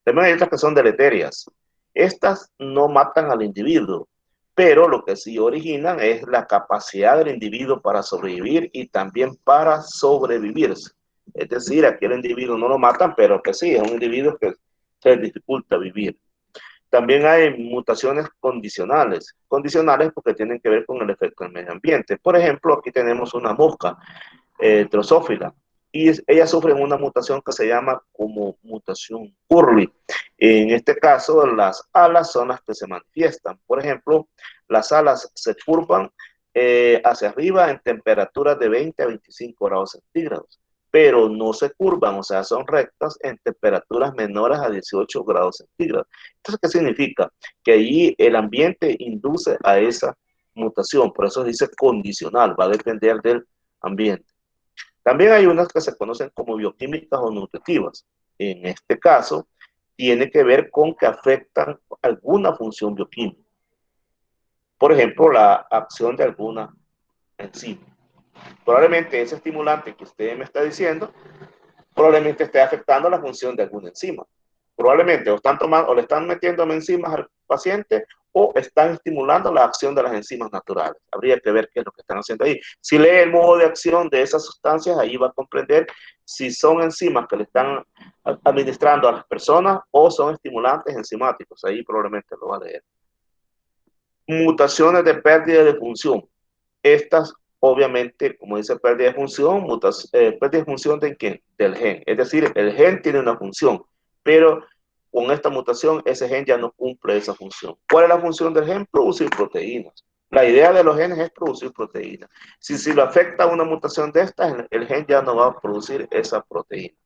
S1: También hay otras que son deleterias. Estas no matan al individuo, pero lo que sí originan es la capacidad del individuo para sobrevivir y también para sobrevivirse. Es decir, aquí el individuo no lo matan, pero que sí, es un individuo que se dificulta vivir. También hay mutaciones condicionales. Condicionales porque tienen que ver con el efecto del medio ambiente. Por ejemplo, aquí tenemos una mosca drosófila y ella sufre una mutación que se llama como mutación Curly. En este caso, las alas son las que se manifiestan. Por ejemplo, las alas se curvan hacia arriba en temperaturas de 20 a 25 grados centígrados, pero no se curvan, o sea, son rectas en temperaturas menores a 18 grados centígrados. Entonces, ¿qué significa? Que allí el ambiente induce a esa mutación, por eso dice condicional, va a depender del ambiente. También hay unas que se conocen como bioquímicas o nutritivas. En este caso, tiene que ver con que afectan alguna función bioquímica. Por ejemplo, la acción de alguna enzima. Probablemente ese estimulante que usted me está diciendo, probablemente esté afectando la función de alguna enzima. Probablemente o están tomando o le están metiendo enzimas al paciente o están estimulando la acción de las enzimas naturales. Habría que ver qué es lo que están haciendo ahí. Si lee el modo de acción de esas sustancias, ahí va a comprender si son enzimas que le están administrando a las personas o son estimulantes enzimáticos. Ahí probablemente lo va a leer. Mutaciones de pérdida de función. Estas, obviamente, como dice pérdida de función, pérdida de función de ¿quién? Del gen. Es decir, el gen tiene una función, pero con esta mutación ese gen ya no cumple esa función. ¿Cuál es la función del gen? Producir proteínas. La idea de los genes es producir proteínas. Si lo afecta una mutación de estas, el gen ya no va a producir esa proteína.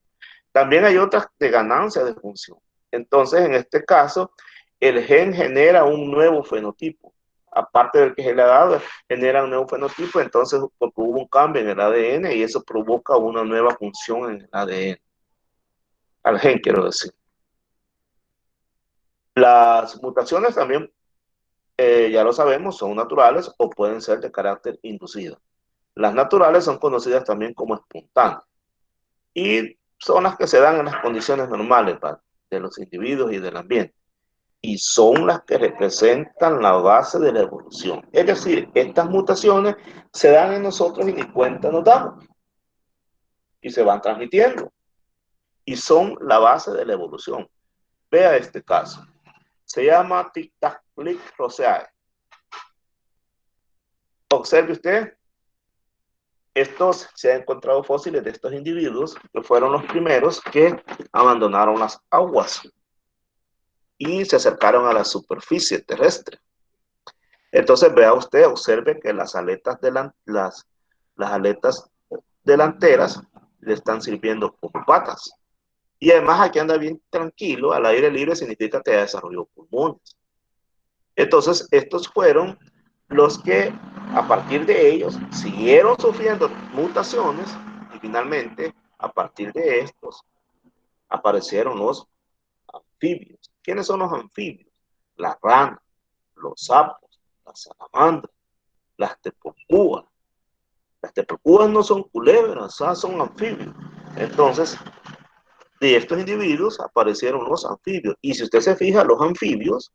S1: También hay otras de ganancia de función. Entonces, en este caso, el gen genera un nuevo fenotipo. Aparte del que se le ha dado, genera un nuevo fenotipo, entonces porque hubo un cambio en el ADN y eso provoca una nueva función en el ADN. Al gen, quiero decir. Las mutaciones también, ya lo sabemos, son naturales o pueden ser de carácter inducido. Las naturales son conocidas también como espontáneas y son las que se dan en las condiciones normales de los individuos y del ambiente. Y son las que representan la base de la evolución. Es decir, estas mutaciones se dan en nosotros y ni cuenta nos damos. Y se van transmitiendo. Y son la base de la evolución. Vea este caso. Se llama Tic-Tac-Click roseae. Observe usted, se han encontrado fósiles de estos individuos que fueron los primeros que abandonaron las aguas y se acercaron a la superficie terrestre. Entonces vea usted, observe que las aletas delanteras le están sirviendo como patas. Y además aquí anda bien tranquilo, al aire libre significa que ya desarrolló pulmones. Entonces estos fueron los que a partir de ellos siguieron sufriendo mutaciones y finalmente a partir de estos aparecieron los anfibios. ¿Quiénes son los anfibios? Las ranas, los sapos, las salamandras, las tepocúas. Las tepocúas no son culebras, son anfibios. Entonces, de estos individuos aparecieron los anfibios. Y si usted se fija, los anfibios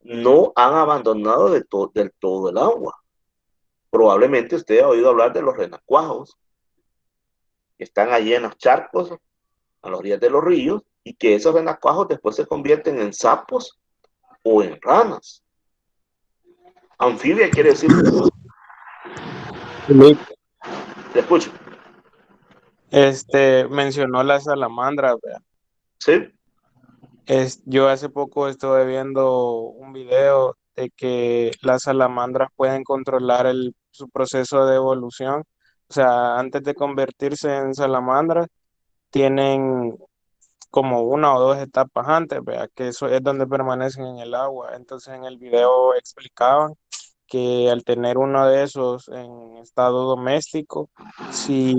S1: no han abandonado del todo el agua. Probablemente usted ha oído hablar de los renacuajos, que están allí en los charcos, a los orillas de los ríos, y que esos renacuajos después se convierten en sapos o en ranas. Anfibia quiere decir... Te escucho.
S2: Mencionó la salamandra, ¿verdad?
S1: Sí.
S2: Yo hace poco estuve viendo un video de que las salamandras pueden controlar su proceso de evolución. O sea, antes de convertirse en salamandras, tienen como una o dos etapas antes, ¿verdad? Que eso es donde permanecen en el agua. Entonces en el video explicaban que al tener uno de esos en estado doméstico, si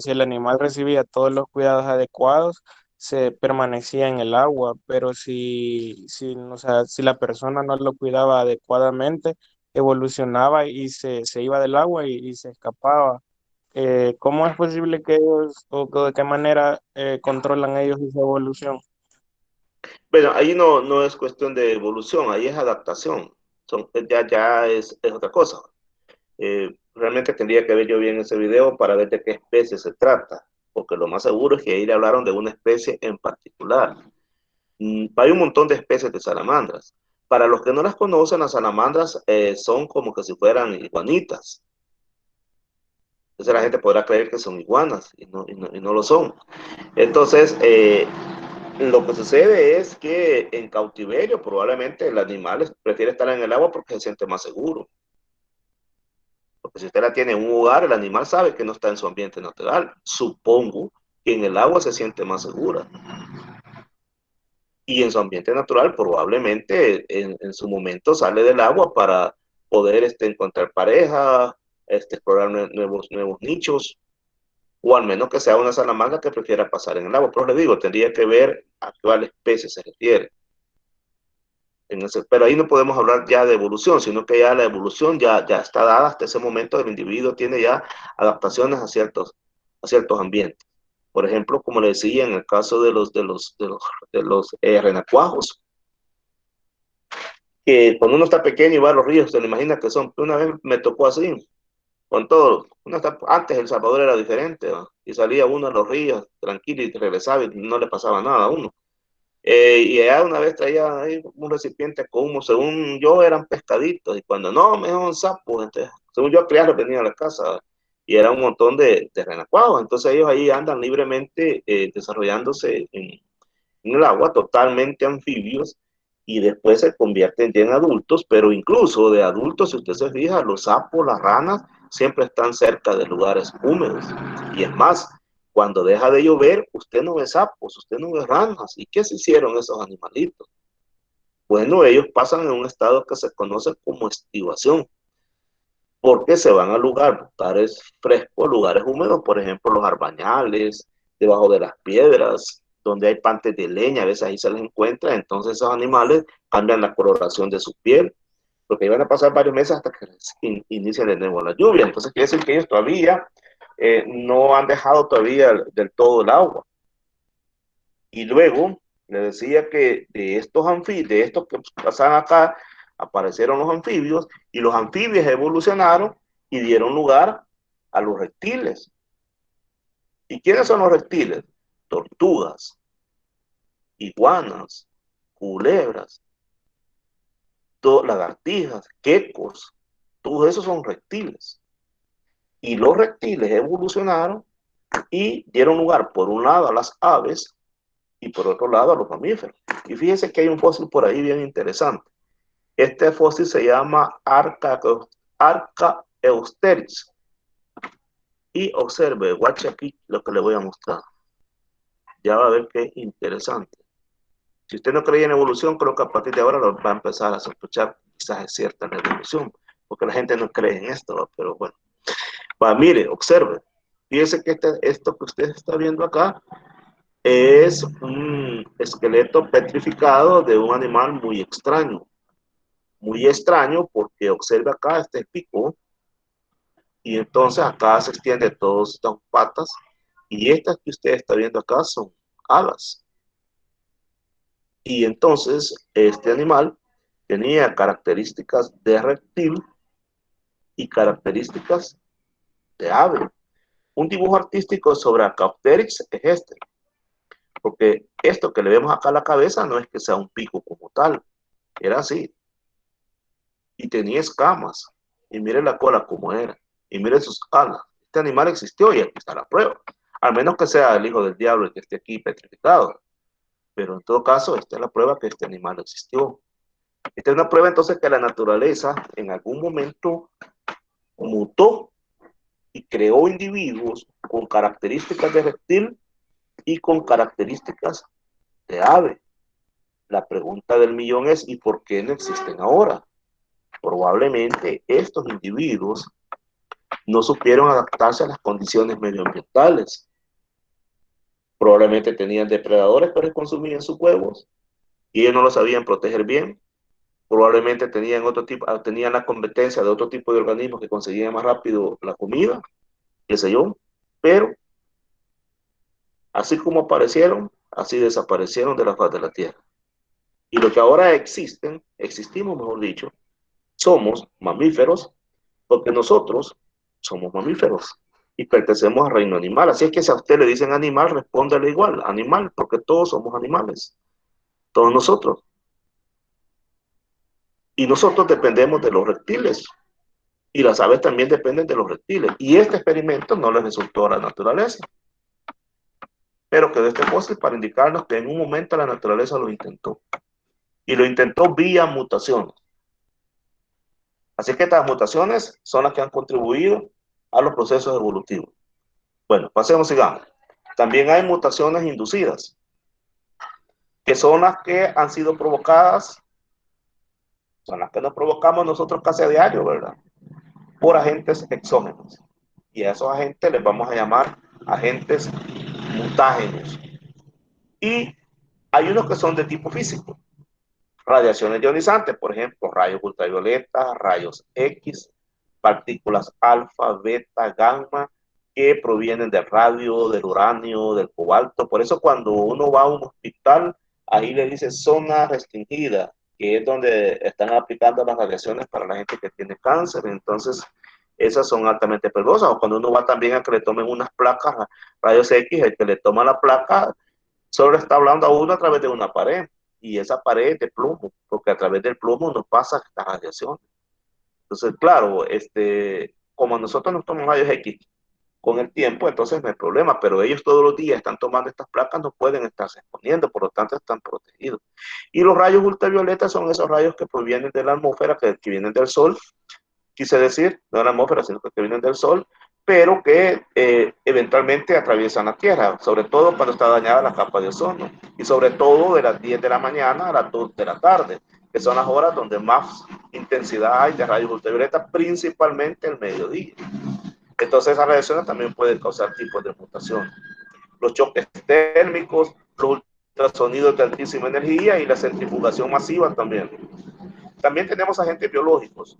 S2: el animal recibía todos los cuidados adecuados, se permanecía en el agua, pero o sea, si la persona no lo cuidaba adecuadamente, evolucionaba y se iba del agua y se escapaba. ¿Cómo es posible que ellos, o de qué manera controlan ellos esa evolución?
S1: Bueno, ahí no es cuestión de evolución, ahí es adaptación. Ya es otra cosa. Realmente tendría que ver yo bien ese video para ver de qué especie se trata, porque lo más seguro es que ahí le hablaron de una especie en particular. Hay un montón de especies de salamandras. Para los que no las conocen, las salamandras son como que si fueran iguanitas. Entonces la gente podrá creer que son iguanas y no lo son. Entonces, lo que sucede es que en cautiverio probablemente el animal prefiere estar en el agua porque se siente más seguro. Porque si usted la tiene en un hogar, el animal sabe que no está en su ambiente natural. Supongo que en el agua se siente más segura. Y en su ambiente natural probablemente en su momento sale del agua para poder encontrar pareja explorar nuevos nichos, o al menos que sea una salamandra que prefiera pasar en el agua. Pero le digo, tendría que ver a cuál especie se refiere. Pero ahí no podemos hablar ya de evolución, sino que ya la evolución ya está dada hasta ese momento. El individuo tiene ya adaptaciones a ciertos ambientes. Por ejemplo, como le decía, en el caso de los renacuajos, que cuando uno está pequeño y va a los ríos, se le imagina que son. Una vez me tocó así, con todo. Antes El Salvador era diferente, ¿no? Y salía uno a los ríos tranquilo y regresaba y no le pasaba nada a uno. Y allá una vez traía ahí un recipiente con humo, según yo eran pescaditos, y cuando no, me son sapos, entonces, según yo criarlos venía a la casa, y era un montón de renacuajos, entonces ellos ahí andan libremente desarrollándose en el agua, totalmente anfibios, y después se convierten ya en adultos, pero incluso de adultos, si usted se fija, los sapos, las ranas, siempre están cerca de lugares húmedos, y es más, cuando deja de llover, usted no ve sapos, usted no ve ranas. ¿Y qué se hicieron esos animalitos? Bueno, ellos pasan en un estado que se conoce como estivación, porque se van a lugares frescos, lugares húmedos, por ejemplo, los arbañales, debajo de las piedras, donde hay pantes de leña, a veces ahí se les encuentra, entonces esos animales cambian la coloración de su piel, porque iban a pasar varios meses hasta que inicien de nuevo la lluvia. Entonces quiere decir que ellos todavía no han dejado todavía del todo el agua. Y luego le decía que de estos que pasan acá, aparecieron los anfibios, y los anfibios evolucionaron y dieron lugar a los reptiles. ¿Y quiénes son los reptiles? Tortugas, iguanas, culebras, lagartijas, quecos, todos esos son reptiles. Y los reptiles evolucionaron y dieron lugar, por un lado, a las aves y por otro lado, a los mamíferos. Y fíjense que hay un fósil por ahí bien interesante. Este fósil se llama Archaeopteryx. Y observe, watch aquí lo que le voy a mostrar. Ya va a ver qué interesante. Si usted no creía en evolución, creo que a partir de ahora lo va a empezar a sospechar. Quizás es cierta la evolución, porque la gente no cree en esto, ¿no? Pero bueno. Va, mire, observe. Fíjense que esto que usted está viendo acá es un esqueleto petrificado de un animal muy extraño. Muy extraño porque observe acá este pico, y entonces acá se extiende todas estas patas, y estas que usted está viendo acá son alas. Y entonces este animal tenía características de reptil y características de ave. Un dibujo artístico sobre Archaeopteryx es este, porque esto que le vemos acá a la cabeza no es que sea un pico como tal, era así, y tenía escamas, y mire la cola como era, y mire sus alas. Este animal existió y aquí está la prueba, al menos que sea el hijo del diablo el que esté aquí petrificado, pero en todo caso esta es la prueba que este animal existió. Esta es una prueba entonces que la naturaleza en algún momento mutó y creó individuos con características de reptil y con características de ave. La pregunta del millón es, ¿y por qué no existen ahora? Probablemente estos individuos no supieron adaptarse a las condiciones medioambientales. Probablemente tenían depredadores que les consumían sus huevos y ellos no lo sabían proteger bien. Probablemente tenían la competencia de otro tipo de organismos que conseguían más rápido la comida, qué sé yo, pero así como aparecieron, así desaparecieron de la faz de la Tierra. Y lo que ahora existimos, mejor dicho, somos mamíferos, porque nosotros somos mamíferos y pertenecemos al reino animal. Así es que si a usted le dicen animal, respóndale igual, animal, porque todos somos animales, todos nosotros. Y nosotros dependemos de los reptiles, y las aves también dependen de los reptiles. Y este experimento no les resultó a la naturaleza, pero quedó este fósil para indicarnos que en un momento la naturaleza lo intentó. Y lo intentó vía mutaciones. Así que estas mutaciones son las que han contribuido a los procesos evolutivos. Bueno, pasemos, sigamos. También hay mutaciones inducidas, que son las que han sido provocadas, son las que nos provocamos nosotros casi a diario, ¿verdad? por agentes exógenos. Y a esos agentes les vamos a llamar agentes mutágenos. Y hay unos que son de tipo físico. Radiaciones ionizantes, por ejemplo, rayos ultravioleta, rayos X, partículas alfa, beta, gamma, que provienen del radio, del uranio, del cobalto. Por eso cuando uno va a un hospital, ahí le dice zona restringida, que es donde están aplicando las radiaciones para la gente que tiene cáncer. Entonces, esas son altamente peligrosas. O cuando uno va también a que le tomen unas placas, rayos X, el que le toma la placa solo está hablando a uno a través de una pared, y esa pared es de plomo, porque a través del plomo nos pasa esta radiación. Entonces, claro, como nosotros nos tomamos rayos X con el tiempo, entonces no hay problema, pero ellos todos los días están tomando estas placas, no pueden estarse exponiendo, por lo tanto están protegidos. Y los rayos ultravioletas son esos rayos que provienen de la atmósfera, que vienen del sol, quise decir, no de la atmósfera, sino que vienen del sol, pero que eventualmente atraviesan la Tierra, sobre todo cuando está dañada la capa de ozono, y sobre todo de las 10 de la mañana a las 2 de la tarde, que son las horas donde más intensidad hay de rayos ultravioleta, principalmente el mediodía. Entonces esas radiaciones también pueden causar tipos de mutaciones. Los choques térmicos, los ultrasonidos de altísima energía y la centrifugación masiva también. También tenemos agentes biológicos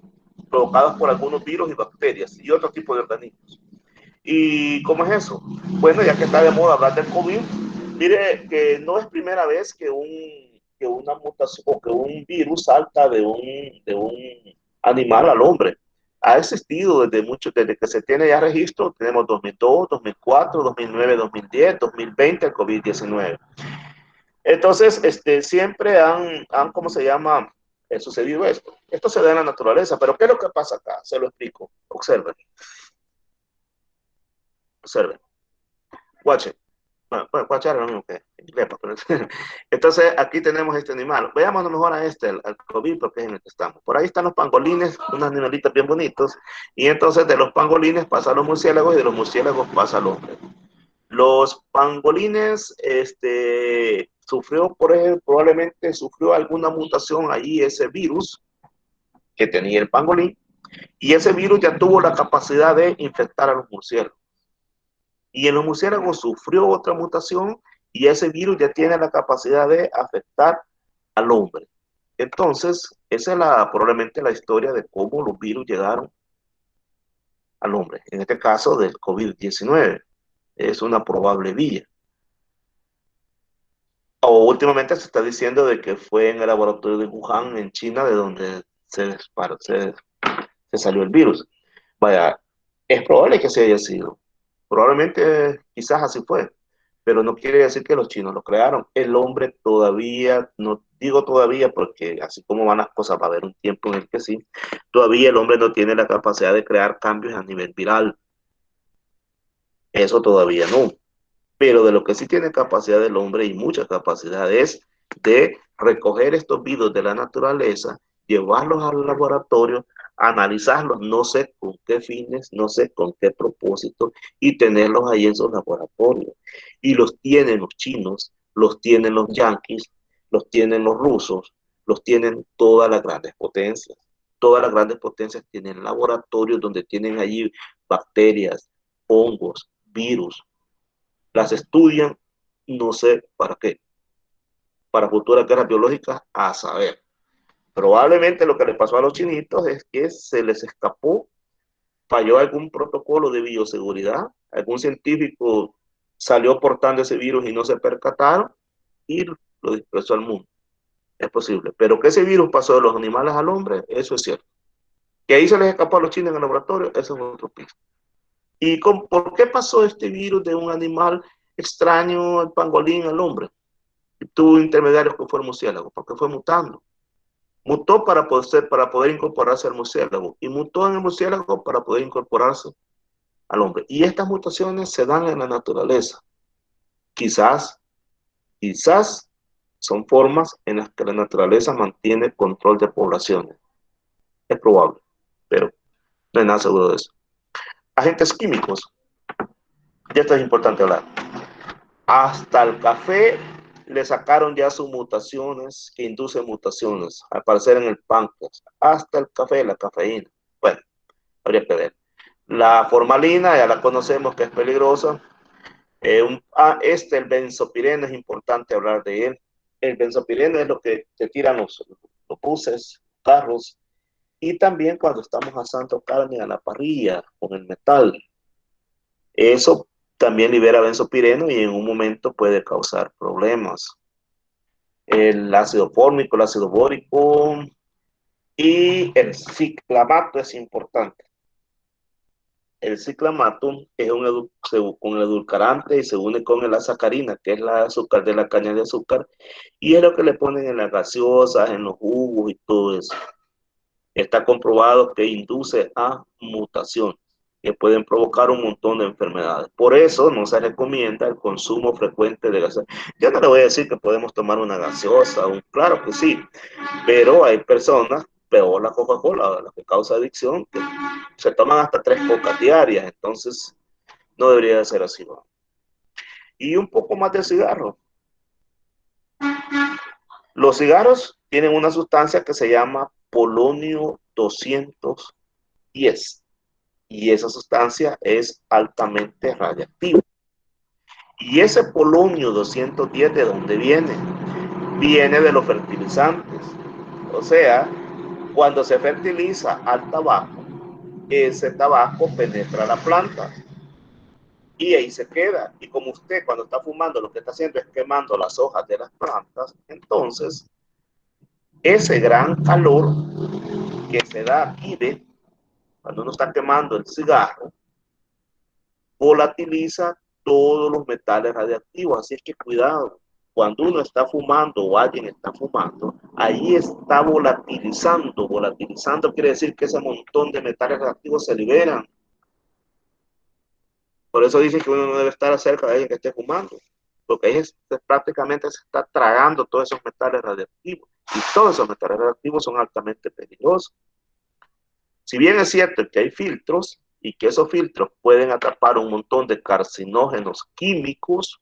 S1: provocados por algunos virus y bacterias y otro tipo de organismos. ¿Y cómo es eso? Bueno, ya que está de moda hablar del COVID, mire que no es primera vez que una mutación o que un virus salta de un animal al hombre. Ha existido desde que se tiene ya registro, tenemos 2002, 2004, 2009, 2010, 2020, el COVID-19. Entonces, siempre ¿cómo se llama? Sucedido esto. Esto se da en la naturaleza, pero ¿qué es lo que pasa acá? Se lo explico. Observen, observen. Watchen. Bueno, watchar es lo mismo que inglés, pero entonces aquí tenemos este animal. Veamos mejor a al COVID, porque es en el que estamos. Por ahí están los pangolines, unos animalitos bien bonitos, y entonces de los pangolines pasa a los murciélagos y de los murciélagos pasa al hombre. Los pangolines, probablemente sufrió alguna mutación ahí ese virus que tenía el pangolín, y ese virus ya tuvo la capacidad de infectar a los murciélagos. Y en los murciélagos sufrió otra mutación y ese virus ya tiene la capacidad de afectar al hombre. Entonces, esa es probablemente la historia de cómo los virus llegaron al hombre. En este caso del COVID-19. Es una probable vía. O últimamente se está diciendo de que fue en el laboratorio de Wuhan, en China, de donde se salió el virus. Vaya, es probable que se haya sido. Probablemente, quizás así fue, pero no quiere decir que los chinos lo crearon. El hombre todavía, no digo todavía porque así como van las cosas va a haber un tiempo en el que sí, todavía el hombre no tiene la capacidad de crear cambios a nivel viral. Eso todavía no. Pero de lo que sí tiene capacidad el hombre y mucha capacidad es de recoger estos virus de la naturaleza, llevarlos al laboratorio, analizarlos, no sé con qué fines, no sé con qué propósito, y tenerlos ahí en sus laboratorios. Y los tienen los chinos, los tienen los yanquis, los tienen los rusos, los tienen todas las grandes potencias. Todas las grandes potencias tienen laboratorios donde tienen allí bacterias, hongos, virus, las estudian, no sé para qué, para futuras guerras biológicas, a saber. Probablemente lo que le pasó a los chinitos es que se les escapó, falló algún protocolo de bioseguridad, algún científico salió portando ese virus y no se percataron y lo dispersó al mundo. Es posible, pero que ese virus pasó de los animales al hombre, eso es cierto. Que ahí se les escapó a los chinos en el laboratorio, eso es otro piso. ¿Y por qué pasó este virus de un animal extraño, el pangolín, al hombre? Tuvo intermediarios que fue el murciélago, porque fue mutando. Mutó para poder incorporarse al murciélago y mutó en el murciélago para poder incorporarse al hombre. Y estas mutaciones se dan en la naturaleza. Quizás son formas en las que la naturaleza mantiene control de poblaciones. Es probable, pero no hay nada seguro de eso. Agentes químicos. Ya esto es importante hablar. Hasta el café le sacaron ya sus mutaciones que inducen mutaciones, al parecer en el páncreas. Hasta el café, la cafeína. Bueno, habría que ver. La formalina, ya la conocemos que es peligrosa. El benzopireno es importante hablar de él. El benzopireno es lo que te tiran los buses, carros, y también cuando estamos asando carne a la parrilla con el metal. Eso también libera benzopireno y en un momento puede causar problemas. El ácido fórmico, el ácido bórico y el ciclamato es importante. El ciclamato es un edulcorante y se une con la sacarina, que es la azúcar de la caña de azúcar, y es lo que le ponen en las gaseosas, en los jugos y todo eso. Está comprobado que induce a mutaciones que pueden provocar un montón de enfermedades. Por eso no se recomienda el consumo frecuente de gaseosa. Yo no le voy a decir que podemos tomar una gaseosa, claro que sí, pero hay personas, peor la Coca-Cola, la que causa adicción, que se toman hasta 3 cocas diarias, entonces no debería de ser así, ¿no? Y un poco más de cigarro. Los cigarros tienen una sustancia que se llama polonio 210 y esa sustancia es altamente radiactiva. Y ese polonio 210, ¿de dónde viene? Viene de los fertilizantes. O sea, cuando se fertiliza al tabaco, ese tabaco penetra la planta y ahí se queda. Y como usted cuando está fumando lo que está haciendo es quemando las hojas de las plantas, entonces ese gran calor que se da aquí de cuando uno está quemando el cigarro, volatiliza todos los metales radiactivos. Así es que cuidado, cuando uno está fumando o alguien está fumando, ahí está volatilizando. Volatilizando quiere decir que ese montón de metales radiactivos se liberan. Por eso dicen que uno no debe estar cerca de alguien que esté fumando, porque ahí prácticamente se está tragando todos esos metales radiactivos. Y todos esos metales radiactivos son altamente peligrosos. Si bien es cierto que hay filtros y que esos filtros pueden atrapar un montón de carcinógenos químicos,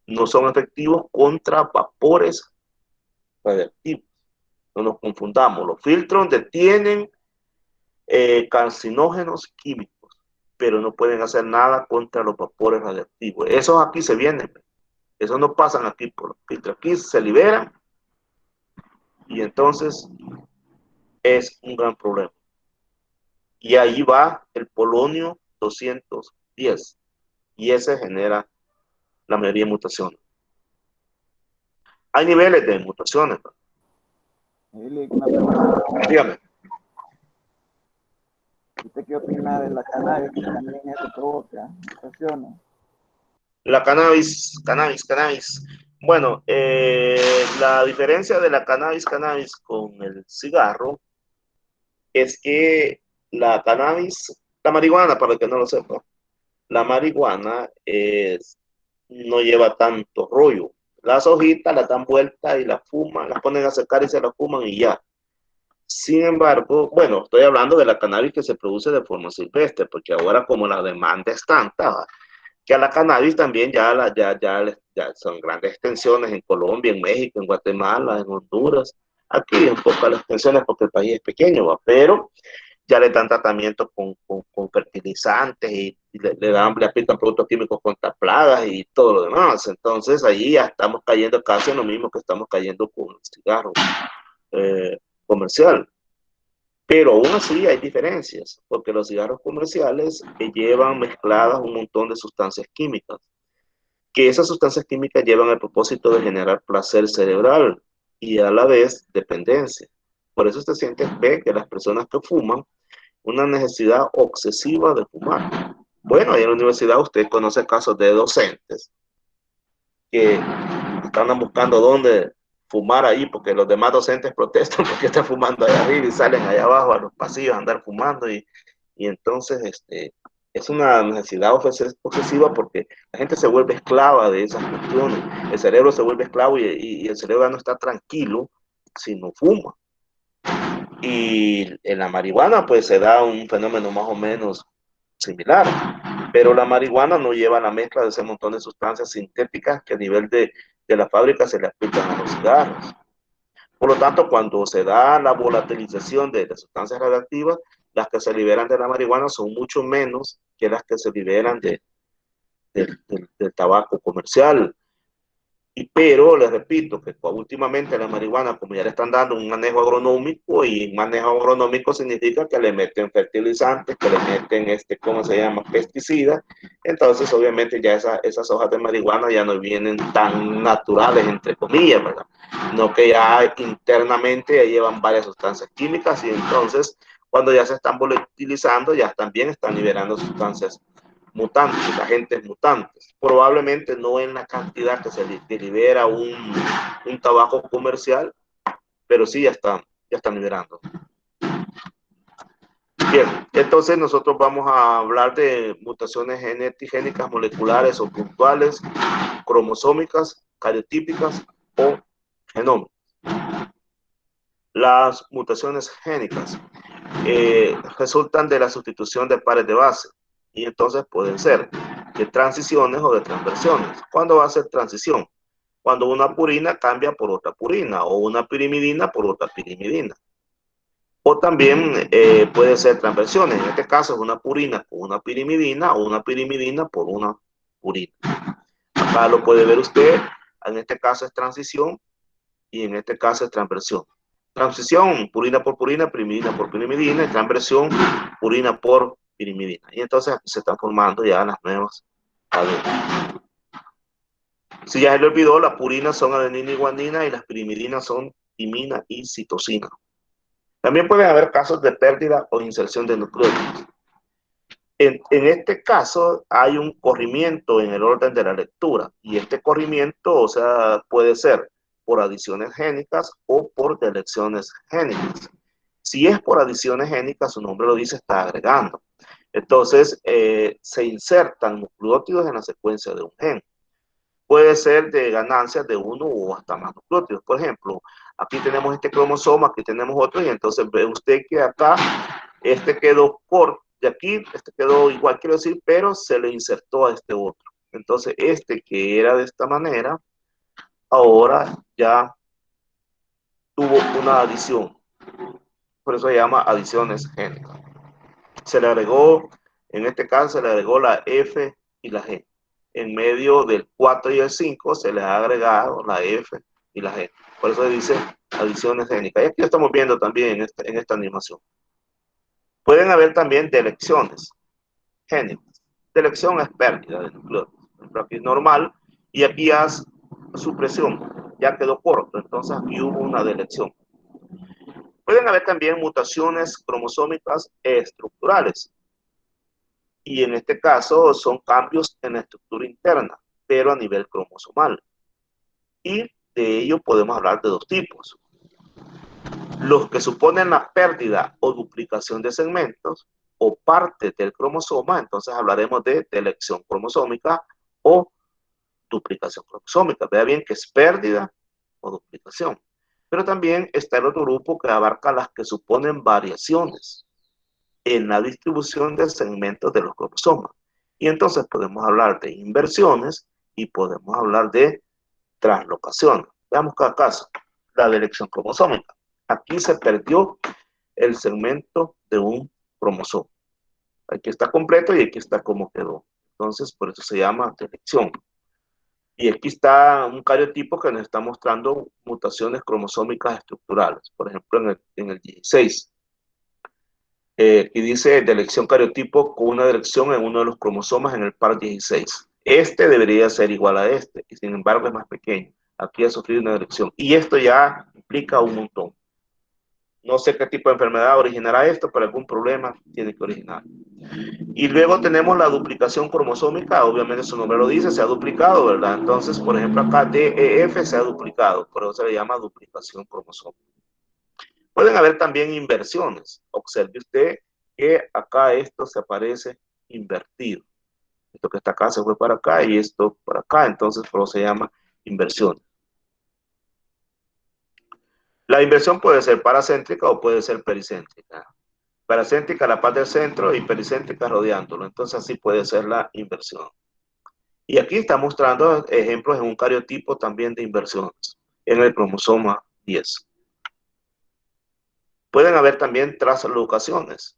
S1: no son efectivos contra vapores radiactivos. No nos confundamos, los filtros detienen carcinógenos químicos, pero no pueden hacer nada contra los vapores radiactivos. Esos aquí se vienen, esos no pasan aquí por los filtros, aquí se liberan y entonces es un gran problema. Y ahí va el polonio 210 y ese genera la mayoría de mutaciones. Hay niveles de mutaciones, ¿no? Dígame.
S3: ¿Usted qué opina de la cannabis, que también eso provoca mutaciones?
S1: La cannabis. Bueno, la diferencia de la cannabis con el cigarro es que la cannabis, la marihuana, para el que no lo sepa, la marihuana no lleva tanto rollo. Las hojitas las dan vuelta y las fuman, las ponen a secar y se las fuman y ya. Sin embargo, bueno, estoy hablando de la cannabis que se produce de forma silvestre, porque ahora como la demanda es tanta, que a la cannabis también ya son grandes extensiones en Colombia, en México, en Guatemala, en Honduras. Aquí en pocas las extensiones porque el país es pequeño, ¿va? Pero ya le dan tratamiento con fertilizantes y le aplican productos químicos contra plagas y todo lo demás. Entonces ahí ya estamos cayendo casi en lo mismo que estamos cayendo con el cigarro comercial. Pero aún así hay diferencias, porque los cigarros comerciales llevan mezcladas un montón de sustancias químicas, que esas sustancias químicas llevan el propósito de generar placer cerebral y a la vez dependencia. Por eso ve que las personas que fuman una necesidad obsesiva de fumar. Bueno, ahí en la universidad usted conoce casos de docentes que están buscando dónde fumar ahí porque los demás docentes protestan porque están fumando allá arriba y salen allá abajo a los pasillos a andar fumando y entonces es una necesidad obsesiva porque la gente se vuelve esclava de esas cuestiones, el cerebro se vuelve esclavo y el cerebro no está tranquilo si no fuma. Y en la marihuana pues se da un fenómeno más o menos similar, pero la marihuana no lleva la mezcla de ese montón de sustancias sintéticas que a nivel de la fábrica se le aplican a los cigarros. Por lo tanto, cuando se da la volatilización de las sustancias radiactivas, las que se liberan de la marihuana son mucho menos que las que se liberan del tabaco comercial. Pero les repito que últimamente la marihuana, como ya le están dando un manejo agronómico, y manejo agronómico significa que le meten fertilizantes, que le meten, ¿cómo se llama?, pesticidas. Entonces, obviamente, ya esas hojas de marihuana ya no vienen tan naturales, entre comillas, ¿verdad? No, que ya internamente ya llevan varias sustancias químicas, y entonces, cuando ya se están volatilizando, ya también están liberando sustancias mutantes, agentes mutantes. Probablemente no en la cantidad que se libera un tabaco comercial, pero sí ya están liberando. Bien, entonces nosotros vamos a hablar de mutaciones genéticas moleculares o puntuales, cromosómicas, cariotípicas o genómicas. Las mutaciones génicas resultan de la sustitución de pares de base, y entonces pueden ser de transiciones o de transversiones. ¿Cuándo va a ser transición? Cuando una purina cambia por otra purina, o una pirimidina por otra pirimidina. O también puede ser transversiones. En este caso es una purina con una pirimidina, o una pirimidina por una purina. Acá lo puede ver usted. En este caso es transición, y en este caso es transversión. Transición, purina por purina, pirimidina por pirimidina, y transversión, purina por pirimidina. Y entonces aquí se están formando ya las nuevas cadenas. Si ya se le olvidó, las purinas son adenina y guanina, y las pirimidinas son timina y citosina. También pueden haber casos de pérdida o inserción de nucleótidos. En este caso hay un corrimiento en el orden de la lectura, y este corrimiento, o sea, puede ser por adiciones génicas o por delecciones génicas. Si es por adiciones génicas, su nombre lo dice, está agregando. Entonces, se insertan nucleótidos en la secuencia de un gen. Puede ser de ganancias de uno o hasta más nucleótidos. Por ejemplo, aquí tenemos este cromosoma, aquí tenemos otro, y entonces ve usted que acá quedó corto, de aquí quedó igual, quiero decir, pero se le insertó a este otro. Entonces, que era de esta manera, ahora ya tuvo una adición. Por eso se llama adiciones génicas. Se le agregó, en este caso se le agregó la F y la G. En medio del 4 y el 5 se les ha agregado la F y la G. Por eso se dice adiciones génicas. Y aquí lo estamos viendo también en esta animación. Pueden haber también delecciones génicas. Delección es pérdida de nucleótidos. Aquí es normal, y aquí es supresión. Ya quedó corto, entonces aquí hubo una delección. Pueden haber también mutaciones cromosómicas estructurales. Y en este caso son cambios en la estructura interna, pero a nivel cromosomal. Y de ello podemos hablar de dos tipos. Los que suponen la pérdida o duplicación de segmentos o parte del cromosoma, entonces hablaremos de delección cromosómica o duplicación cromosómica. Vea bien que es pérdida o duplicación. Pero también está el otro grupo que abarca las que suponen variaciones en la distribución de segmentos de los cromosomas. Y entonces podemos hablar de inversiones y podemos hablar de translocaciones. Veamos cada caso. La delección cromosómica. Aquí se perdió el segmento de un cromosoma. Aquí está completo y aquí está como quedó. Entonces, por eso se llama delección. Y aquí está un cariotipo que nos está mostrando mutaciones cromosómicas estructurales. Por ejemplo, en el 16. Y dice delección cariotipo con una delección en uno de los cromosomas en el par 16. Este debería ser igual a este, y sin embargo es más pequeño. Aquí ha sufrido una delección. Y esto ya implica un montón. No sé qué tipo de enfermedad originará esto, pero algún problema tiene que originar. Y luego tenemos la duplicación cromosómica. Obviamente su nombre lo dice, se ha duplicado, ¿verdad? Entonces, por ejemplo, acá DEF se ha duplicado, por eso se le llama duplicación cromosómica. Pueden haber también inversiones. Observe usted que acá esto se aparece invertido. Esto que está acá se fue para acá y esto para acá, entonces por eso se llama inversión. La inversión puede ser paracéntrica o puede ser pericéntrica. Paracéntrica la parte del centro y pericéntrica rodeándolo. Entonces así puede ser la inversión. Y aquí está mostrando ejemplos en un cariotipo también de inversiones en el cromosoma 10. Pueden haber también translocaciones.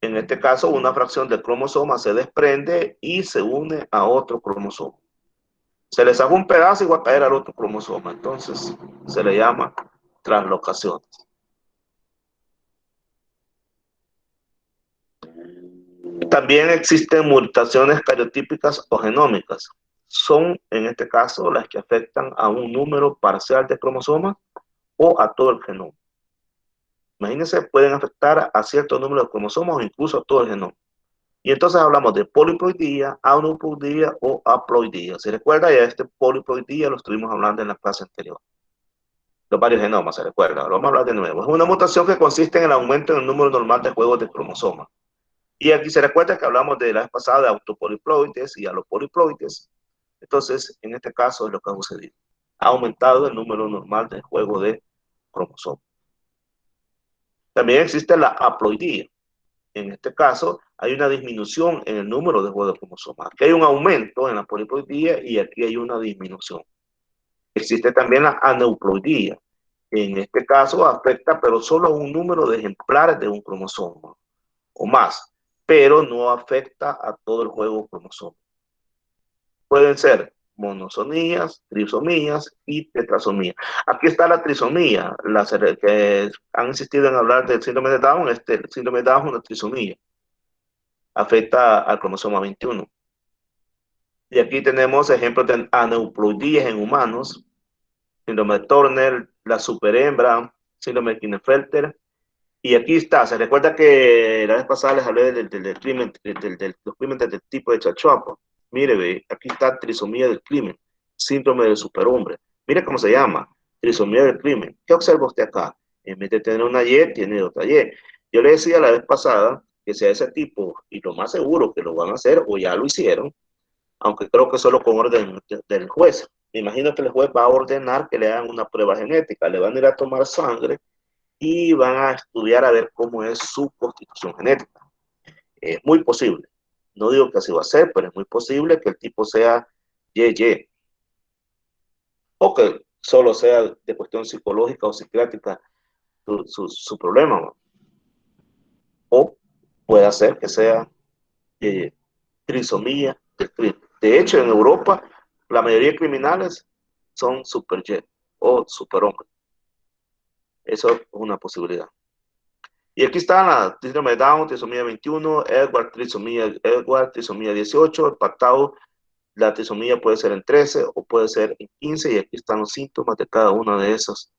S1: En este caso, una fracción del cromosoma se desprende y se une a otro cromosoma. Se les hace un pedazo y va a caer al otro cromosoma. Entonces, se le llama translocaciones. También existen mutaciones cariotípicas o genómicas. Son, en este caso, las que afectan a un número parcial de cromosomas o a todo el genoma. Imagínense, pueden afectar a cierto número de cromosomas o incluso a todo el genoma. Y entonces hablamos de poliploidía, aneuploidía o haploidía. ¿Se recuerda? Ya este poliploidía lo estuvimos hablando en la clase anterior. Los varios genomas, ¿se recuerda? Lo vamos a hablar de nuevo. Es una mutación que consiste en el aumento en el número normal de juegos de cromosomas. Y aquí se recuerda que hablamos de la vez pasada de autopoliploides y alopoliploides. Entonces, en este caso es lo que ha sucedido. Ha aumentado el número normal de juego de cromosomas. También existe la haploidía. En este caso, hay una disminución en el número de juegos de cromosomas. Aquí hay un aumento en la poliploidía y aquí hay una disminución. Existe también la aneuploidía. En este caso, afecta pero solo a un número de ejemplares de un cromosoma o más, pero no afecta a todo el juego cromosoma. Pueden ser monosomías, trisomías y tetrasomías. Aquí está la trisomía, las que han insistido en hablar del síndrome de Down. El síndrome de Down es una trisomía, afecta al cromosoma 21. Y aquí tenemos ejemplos de aneuploidías en humanos, síndrome de Turner, la superhembra, síndrome de Klinefelter. Y aquí está, se recuerda que la vez pasada les hablé del crimen, los crímenes del tipo de Chachuapa. Mire, ve, aquí está trisomía del crimen, síndrome del superhombre. Mire cómo se llama, trisomía del crimen. ¿Qué observa usted acá? En vez de tener una Y, tiene otra Y. Yo le decía la vez pasada que sea ese tipo, y lo más seguro que lo van a hacer, o ya lo hicieron, aunque creo que solo con orden del juez. Me imagino que el juez va a ordenar que le hagan una prueba genética, le van a ir a tomar sangre y van a estudiar a ver cómo es su constitución genética. Es muy posible, no digo que así va a ser, pero es muy posible que el tipo sea YY, o que solo sea de cuestión psicológica o psiquiátrica su problema, ¿no? O puede ser que sea trisomía del crimen. De hecho, en Europa, la mayoría de criminales son super Y o superhombres. Eso es una posibilidad. Y aquí está la síndrome de Down, trisomía 21, Edward, trisomía 18, empatado, la trisomía puede ser en 13 o puede ser en 15, y aquí están los síntomas de cada uno de esos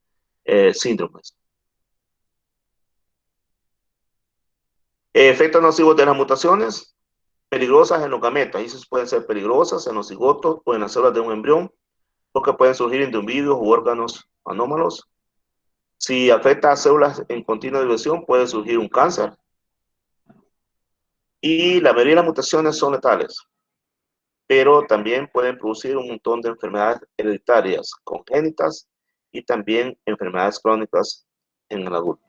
S1: síndromes. Efectos nocivos de las mutaciones, peligrosas en los gametas, y esas pueden ser peligrosas en los cigotos o en las células de un embrión, porque pueden surgir individuos u órganos anómalos. Si afecta a células en continua división, puede surgir un cáncer. Y la mayoría de las mutaciones son letales, pero también pueden producir un montón de enfermedades hereditarias congénitas y también enfermedades crónicas en el adulto.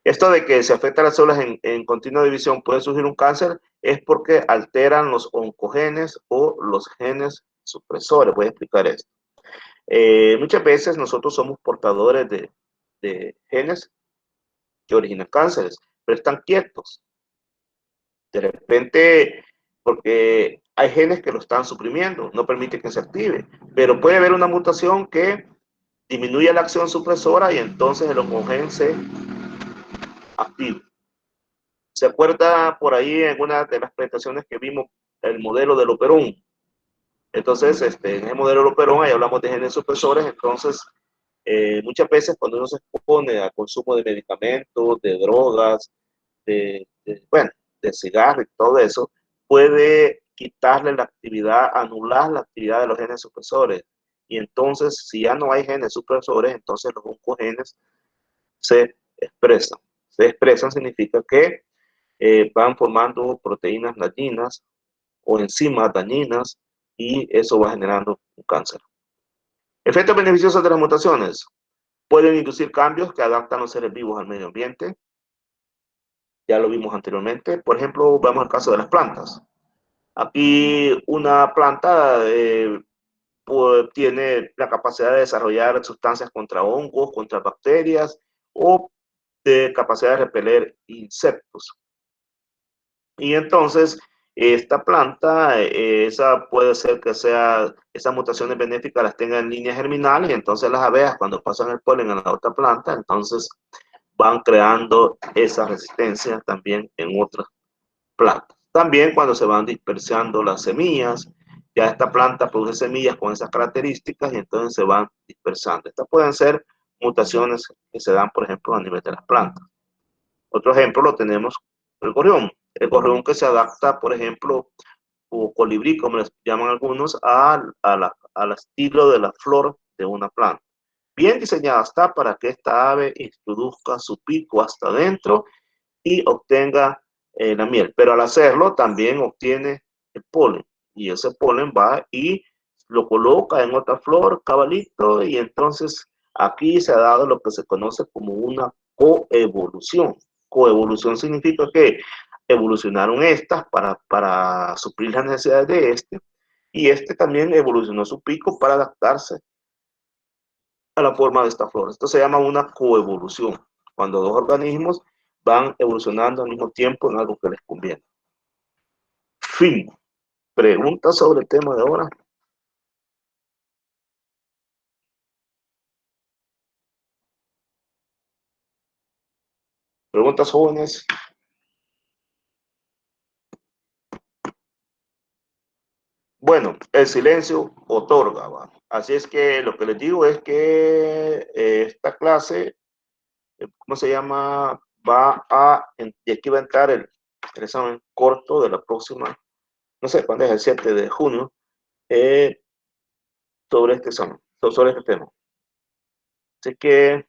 S1: Esto de que se afecta a las células en continua división puede surgir un cáncer es porque alteran los oncogenes o los genes supresores. Voy a explicar esto. Muchas veces nosotros somos portadores de genes que originan cánceres, pero están quietos. De repente, porque hay genes que lo están suprimiendo, no permite que se active, pero puede haber una mutación que disminuye la acción supresora y entonces el oncogen se activa. ¿Se acuerda por ahí en una de las presentaciones que vimos el modelo del operón? Entonces, en el modelo del operón ahí hablamos de genes supresores. Entonces, muchas veces cuando uno se expone al consumo de medicamentos, de drogas, bueno, de cigarro y todo eso, puede quitarle la actividad, anular la actividad de los genes supresores. Y entonces, si ya no hay genes supresores, entonces los oncogenes se expresan. Se expresan significa que van formando proteínas dañinas o enzimas dañinas y eso va generando un cáncer. Efectos beneficiosos de las mutaciones. Pueden inducir cambios que adaptan a los seres vivos al medio ambiente. Ya lo vimos anteriormente. Por ejemplo, vemos el caso de las plantas. Aquí una planta pues, tiene la capacidad de desarrollar sustancias contra hongos, contra bacterias o de capacidad de repeler insectos. Y entonces, esta planta, esa puede ser que sea, esas mutaciones benéficas las tenga en líneas germinales, y entonces las abejas cuando pasan el polen a la otra planta, entonces van creando esa resistencia también en otras plantas. También cuando se van dispersando las semillas, ya esta planta produce semillas con esas características y entonces se van dispersando. Estas pueden ser mutaciones que se dan, por ejemplo, a nivel de las plantas. Otro ejemplo lo tenemos el gorrión. El gorrión que se adapta, por ejemplo, o colibrí, como les llaman algunos, al estilo de la flor de una planta. Bien diseñada está para que esta ave introduzca su pico hasta adentro y obtenga la miel. Pero al hacerlo también obtiene el polen. Y ese polen va y lo coloca en otra flor, cabalito, y entonces aquí se ha dado lo que se conoce como una coevolución. Coevolución significa que evolucionaron estas para suplir las necesidades de este, y este también evolucionó su pico para adaptarse a la forma de esta flor. Esto se llama una coevolución, cuando dos organismos van evolucionando al mismo tiempo en algo que les conviene. Fin. ¿Preguntas sobre el tema de ahora? ¿Preguntas, jóvenes? Bueno, el silencio otorga, ¿va? Así es que lo que les digo es que esta clase, ¿cómo se llama? Y aquí va a entrar el examen corto de la próxima, no sé cuándo es, el 7 de junio, eh, sobre este examen, sobre este tema. Así que,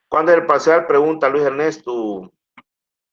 S1: ¿cuándo es el parcial? Pregunta Luis Ernesto.